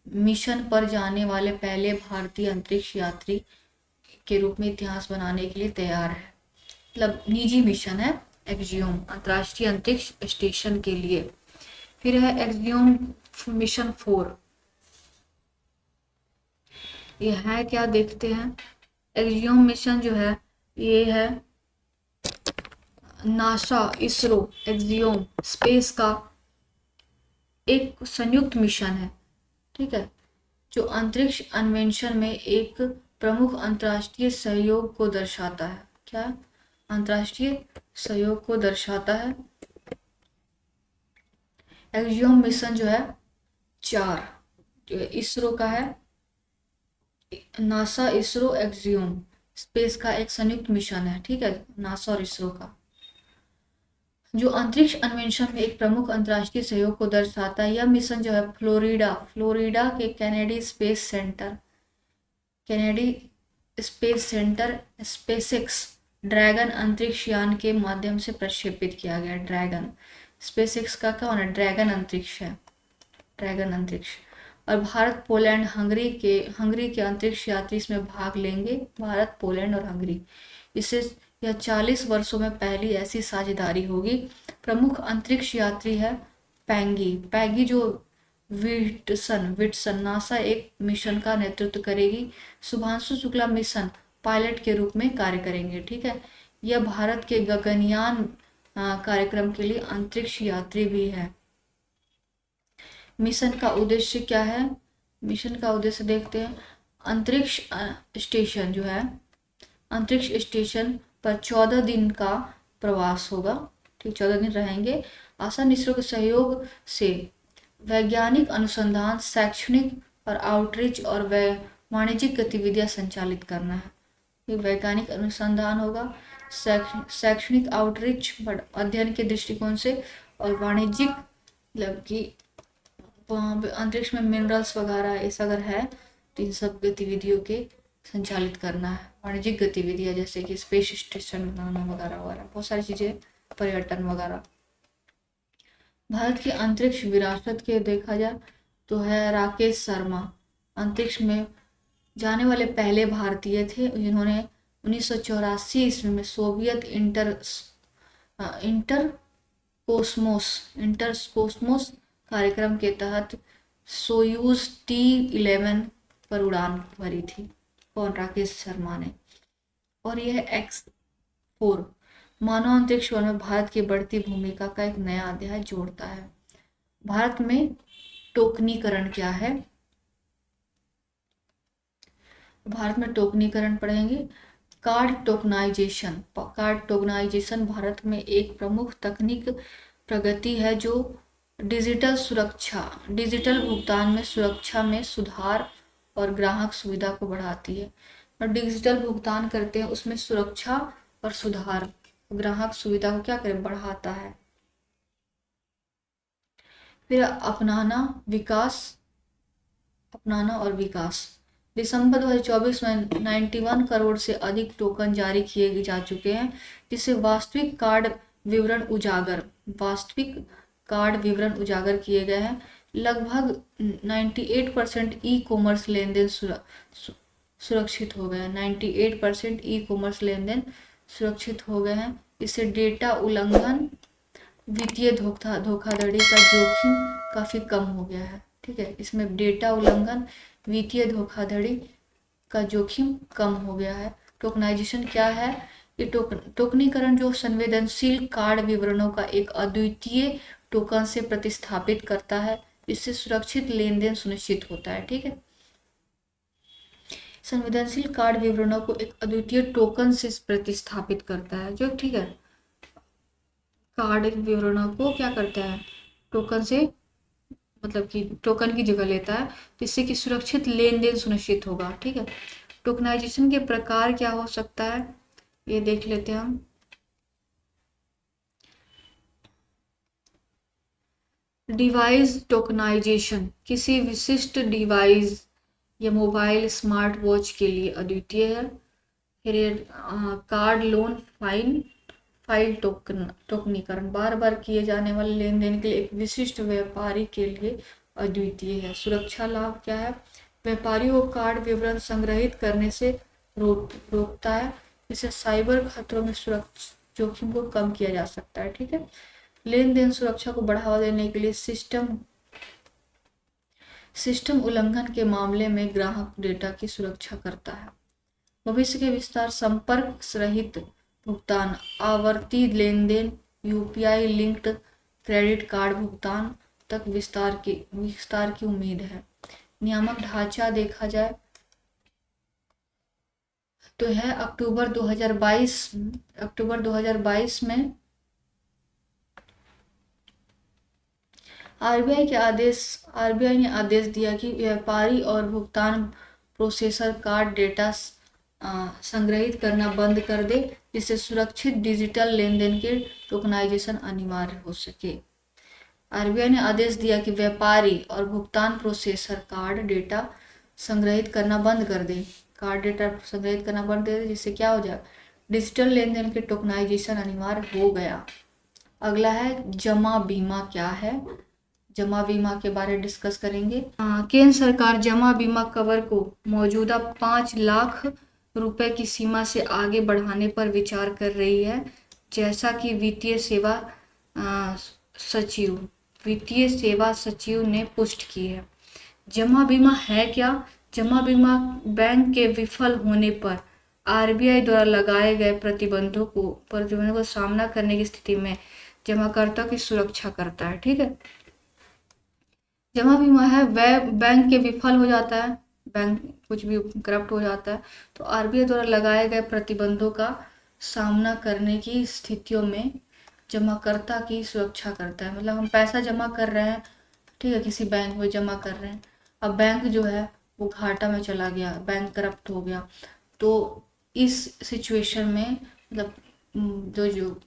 मिशन पर जाने वाले पहले भारतीय अंतरिक्ष यात्री के रूप में इतिहास बनाने के लिए तैयार है। मतलब निजी मिशन है एक्सियोम अंतर्राष्ट्रीय अंतरिक्ष स्टेशन के लिए। फिर है एक्सियोम मिशन 4, ये है क्या देखते हैं। एक्सियोम मिशन जो है ये है नासा इसरो एक्सियोम स्पेस का एक संयुक्त मिशन है, ठीक है, जो अंतरिक्ष अन्वेषण में एक प्रमुख अंतर्राष्ट्रीय सहयोग को दर्शाता है। क्या? अंतर्राष्ट्रीय सहयोग को दर्शाता है। एक्सियोम मिशन जो है 4 जो इसरो का है, नासा इसरो एक्सियोम स्पेस का एक संयुक्त मिशन है, ठीक है, नासा और इसरो का, जो अंतरिक्ष अन्वेषण में एक प्रमुख अंतर्राष्ट्रीय सहयोग को दर्शाता है। यह मिशन जो है फ्लोरिडा के Kennedy space centre SpaceX dragon अंतरिक्ष यान के माध्यम से प्रक्षेपित किया गया। ड्रैगन स्पेसएक्स का कौन है? ड्रैगन अंतरिक्ष है, ड्रैगन अंतरिक्ष। और भारत, पोलैंड, हंगरी के अंतरिक्ष यात्री इसमें भाग लेंगे। भारत, पोलैंड और हंगरी। इससे यह 40 वर्षों में पहली ऐसी साझेदारी होगी। प्रमुख अंतरिक्ष यात्री है पैगी जो विटसन नासा एक मिशन का नेतृत्व करेगी। शुभांशु शुक्ला मिशन पायलट के रूप में कार्य करेंगे, ठीक है। यह भारत के गगनयान कार्यक्रम के लिए अंतरिक्ष यात्री भी है। मिशन का उद्देश्य क्या है? मिशन का उद्देश्य देखते हैं। अंतरिक्ष स्टेशन जो है, अंतरिक्ष स्टेशन पर 14 दिन का प्रवास होगा, ठीक, 14 दिन रहेंगे। आसान इसरो के सहयोग से वैज्ञानिक अनुसंधान, शैक्षणिक और आउटरीच और वाणिज्यिक गतिविधियां संचालित करना है। ये वैज्ञानिक अनुसंधान होगा, शैक्षणिक आउटरीच अध्ययन के दृष्टिकोण से, और वाणिज्यिक मतलब कि वहाँ पे अंतरिक्ष में मिनरल्स वगैरह ऐसा अगर है तो इन सब गतिविधियों के संचालित करना है। वाणिज्यिक गतिविधियाँ जैसे कि स्पेस स्टेशन बनाना वगैरह वगैरह बहुत सारी चीज़ें, पर्यटन वगैरह। भारत की अंतरिक्ष विरासत के देखा जाए तो है राकेश शर्मा, अंतरिक्ष में जाने वाले पहले भारतीय थे जिन्होंने 1984 ईस्वी में सोवियत इंटर कोस्मोस कार्यक्रम के तहत सोयूज T11 पर उड़ान भरी थी। कौन? राकेश शर्मा ने। और यह X4 मानव अंतरिक्ष में भारत की बढ़ती भूमिका का एक नया अध्याय जोड़ता है। भारत में टोकनीकरण क्या है? भारत में टोकनीकरण पढ़ेंगे। कार्ड टोकनाइजेशन भारत में एक प्रमुख तकनीक प्रगति है जो डिजिटल भुगतान में सुरक्षा में सुधार और ग्राहक सुविधा को बढ़ाती है। और डिजिटल भुगतान करते हैं उसमें सुरक्षा और सुधार ग्राहक सुविधा को क्या करें? बढ़ाता है। फिर अपनाना और विकास। दिसंबर 2024 में 91 करोड़ से अधिक टोकन जारी किए जा चुके हैं, जिससे वास्तविक कार्ड विवरण उजागर किए गए हैं। लगभग 98% ई कॉमर्स लेनदेन सुरक्षित हो गए हैं। 98% ई कॉमर्स लेनदेन सुरक्षित हो गए हैं। इससे डेटा उल्लंघन, वित्तीय धोखाधड़ी का जोखिम काफ़ी कम हो गया है, ठीक है। इसमें डेटा उल्लंघन, वित्तीय धोखाधड़ी का जोखिम कम हो गया है। टोकनाइजेशन क्या है? ये टोकनीकरण जो संवेदनशील कार्ड विवरणों का एक अद्वितीय टोकन से प्रतिस्थापित करता है, इससे सुरक्षित लेनदेन सुनिश्चित होता है, ठीक है। संवेदनशील कार्ड विवरणों को एक अद्वितीय टोकन से प्रतिस्थापित करता है, जो ठीक है, कार्ड विवरणों को क्या करता है? टोकन से मतलब कि टोकन की जगह लेता है, जिससे कि सुरक्षित लेनदेन सुनिश्चित होगा, ठीक है। टोकनाइजेशन के प्रकार क्या हो सकता है, ये देख लेते हैं हम। डिवाइस टोकनाइजेशन किसी विशिष्ट डिवाइस या मोबाइल स्मार्ट वॉच के लिए अद्वितीय है। फिर ये कार्ड लोन फाइल टोकनीकरण बार बार किए जाने वाले लेन देन के लिए एक विशिष्ट व्यापारी के लिए अद्वितीय है। सुरक्षा लाभ क्या है? व्यापारियों को कार्ड विवरण संग्रहित करने से रोकता है। इससे साइबर खतरों में सुरक्षा जोखिम को कम किया जा सकता है। ठीक है, लेन देन सुरक्षा को बढ़ावा देने के लिए सिस्टम उल्लंघन के मामले में ग्राहक डेटा की सुरक्षा करता है। भविष्य के विस्तार, संपर्क रहित भुगतान, आवर्ती लेन देन, यूपीआई लिंक्ड क्रेडिट कार्ड भुगतान तक विस्तार की उम्मीद है। नियामक ढांचा देखा जाए तो है अक्टूबर 2022 में आरबीआई ने आदेश दिया कि व्यापारी और भुगतान प्रोसेसर कार्ड डेटा संग्रहित करना बंद कर दे, जिससे सुरक्षित डिजिटल लेन देन के टोकनाइजेशन अनिवार्य हो सके। आरबीआई ने आदेश दिया कि व्यापारी और भुगतान प्रोसेसर कार्ड डेटा संग्रहित करना बंद कर दे, जिससे क्या हो जाए, डिजिटल लेन देन के टोकनाइजेशन अनिवार्य हो गया। अगला है जमा बीमा क्या है। जमा बीमा के बारे में डिस्कस करेंगे। केंद्र सरकार जमा बीमा कवर को मौजूदा 5 लाख रुपए की सीमा से आगे बढ़ाने पर विचार कर रही है, जैसा कि वित्तीय सेवा सचिव ने पुष्टि की है। जमा बीमा है क्या? जमा बीमा बैंक के विफल होने पर आरबीआई द्वारा लगाए गए प्रतिबंधों को सामना करने की स्थिति में जमाकर्ता की सुरक्षा करता है। ठीक है, जमा बीमा है वह बैंक के विफल हो जाता है, बैंक कुछ भी करप्ट हो जाता है, तो आरबीआई द्वारा लगाए गए प्रतिबंधों का सामना करने की स्थितियों में जमाकर्ता की सुरक्षा करता है। मतलब हम पैसा जमा कर रहे हैं, ठीक है, किसी बैंक में जमा कर रहे हैं, अब बैंक जो है वो घाटा में चला गया, बैंक करप्ट हो गया, तो इस सिचुएशन में मतलब जो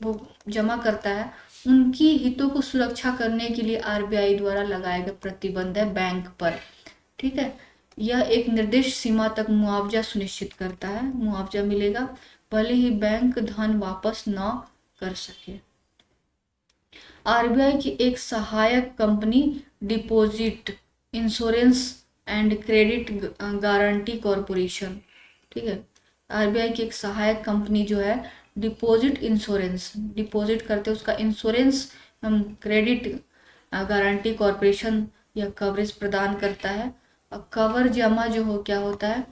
वो जमा करता है उनकी हितों को सुरक्षा करने के लिए आरबीआई द्वारा लगाया गया प्रतिबंध है बैंक पर। ठीक है, यह एक निर्दिष्ट सीमा तक मुआवजा सुनिश्चित करता है, मुआवजा मिलेगा भले ही बैंक धन वापस न कर सके। आरबीआई की एक सहायक company deposit insurance and credit guarantee corporation, ठीक है, आरबीआई की एक सहायक कंपनी जो है डिपॉजिट इंश्योरेंस, डिपॉजिट करते उसका इंश्योरेंस क्रेडिट गारंटी कॉरपोरेशन यह कवरेज प्रदान करता है। और कवर जमा जो हो क्या होता है,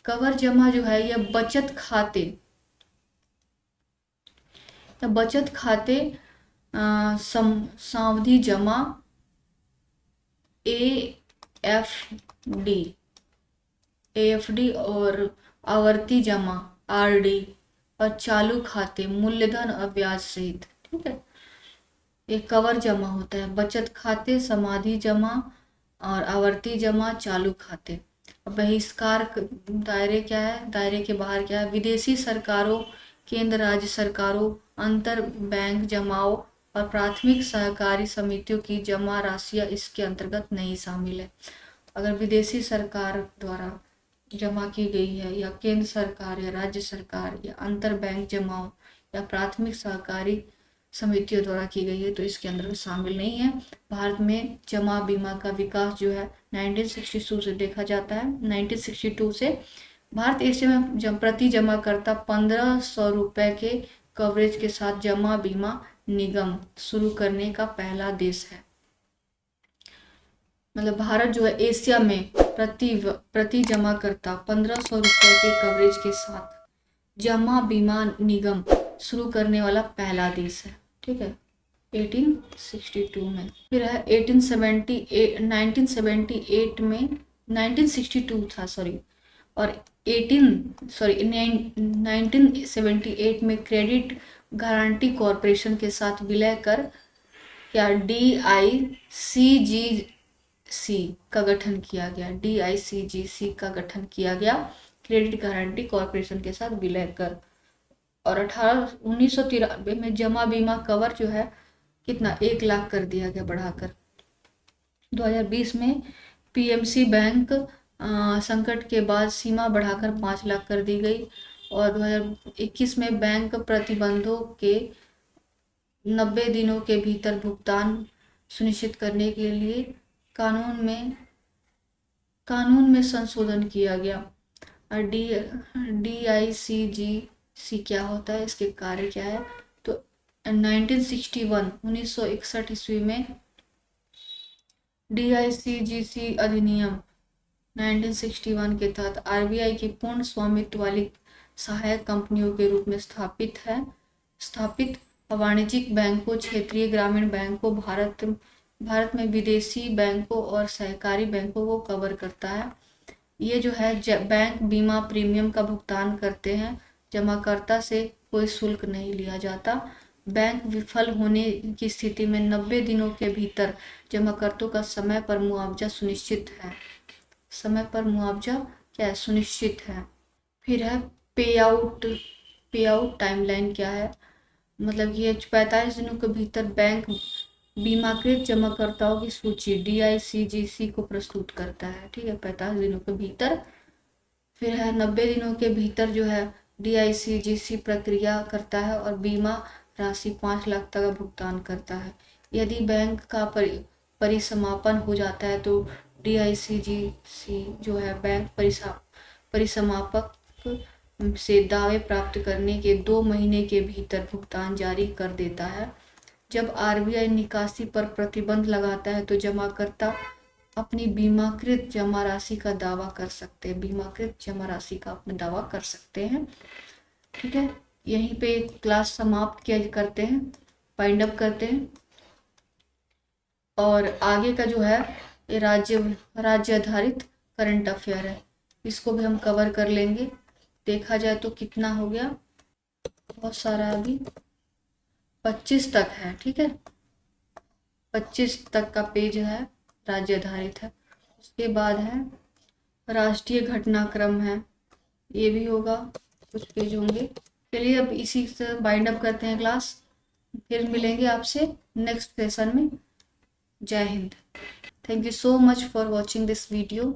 कवर जमा जो है यह बचत खाते सावधि जमा एएफडी और आवर्ती जमा आरडी और चालू खाते मूल्यधन और ब्याज सहित। ठीक है, एक कवर जमा होता है, बचत खाते, समाधि जमा और आवर्ती जमा, चालू खाते। बहिष्कार दायरे क्या है, दायरे के बाहर क्या है, विदेशी सरकारों, केंद्र राज्य सरकारों, अंतर बैंक जमाओं और प्राथमिक सहकारी समितियों की जमा राशियां इसके अंतर्गत नहीं शामिल है। अगर विदेशी सरकार द्वारा जमा की गई है या केंद्र सरकार या राज्य सरकार या अंतर बैंक जमाओ या प्राथमिक सहकारी समितियों द्वारा की गई है तो इसके अंदर शामिल नहीं है। भारत में जमा बीमा का विकास जो है 1962 से देखा जाता है। 1962 से भारत एशिया में प्रति जमाकर्ता 1500 रुपए के कवरेज के साथ जमा बीमा निगम शुरू करने का पहला देश है। मतलब भारत जो है एशिया में प्रति जमाकर्ता 1500 रुपए के कवरेज के साथ जमा बीमा निगम शुरू करने वाला पहला देश है। ठीक है, 1862 में। फिर है 1978 में 1962 था सॉरी, और 1978 में क्रेडिट गारंटी कॉरपोरेशन के साथ विलय कर क्या DICGC का गठन किया गया। DICGC का गठन किया गया क्रेडिट गारंटी कॉरपोरेशन के साथ विलय कर। और 1993 में जमा बीमा कवर जो है कितना 1 लाख कर दिया गया बढ़ाकर। 2020 में PMC बैंक संकट के बाद सीमा बढ़ाकर 5 लाख कर दी गई और 2021 में बैंक प्रतिबंधों के 90 दिनों के भीतर भुगतान सुनिश्चित करने के लिए कानून में संशोधन किया गया। और DICGC क्या होता है, इसके कार्य क्या है? तो 1961 ईस्वी में DICGC अधिनियम 1961 के तहत RBI की पूर्ण स्वामित्व वाली सहायक कंपनियों के रूप में स्थापित वाणिज्यिक बैंकों, क्षेत्रीय ग्रामीण बैंकों, भारत में विदेशी बैंकों और सहकारी बैंकों को कवर करता है। ये जो है बैंक बीमा प्रीमियम का भुगतान करते हैं, जमाकर्ता से कोई शुल्क नहीं लिया जाता। बैंक विफल होने की स्थिति में 90 दिनों के भीतर जमाकर्ताओं का समय पर मुआवजा सुनिश्चित है। समय पर मुआवजा क्या है? सुनिश्चित है। फिर है पे आउट टाइमलाइन क्या है? मतलब ये 45 दिनों के भीतर बैंक बीमाकृत जमाकर्ताओं की सूची DICGC को प्रस्तुत करता है। ठीक है, 45 दिनों के भीतर। फिर है 90 दिनों के भीतर जो है DICGC प्रक्रिया करता है और बीमा राशि 5 लाख तक का भुगतान करता है। यदि बैंक का परिसमापन हो जाता है तो DICGC जो है बैंक परिसमापक से दावे प्राप्त करने के 2 महीने के भीतर भुगतान जारी कर देता है। जब RBI निकासी पर प्रतिबंध लगाता है तो जमाकर्ता अपनी बीमाकृत जमा राशि का दावा कर सकते हैं। बीमाकृत जमा राशि का अपना दावा कर सकते हैं। ठीक है, यहीं पे क्लास समाप्त करते हैं, वाइंड अप करते हैं। और आगे का जो है ये राज्य आधारित करंट अफेयर है, इसको भी हम कवर कर लेंगे। देखा जाए तो कितना हो गया, बहुत सारा, अभी 25 तक है। ठीक है, 25 तक का पेज है, राज्य आधारित है। उसके बाद है राष्ट्रीय घटनाक्रम है, ये भी होगा, कुछ पेज होंगे। चलिए अब इसी से बाइंड अप करते हैं क्लास, फिर मिलेंगे आपसे नेक्स्ट सेशन में। जय Hind. Thank you so much for watching this video.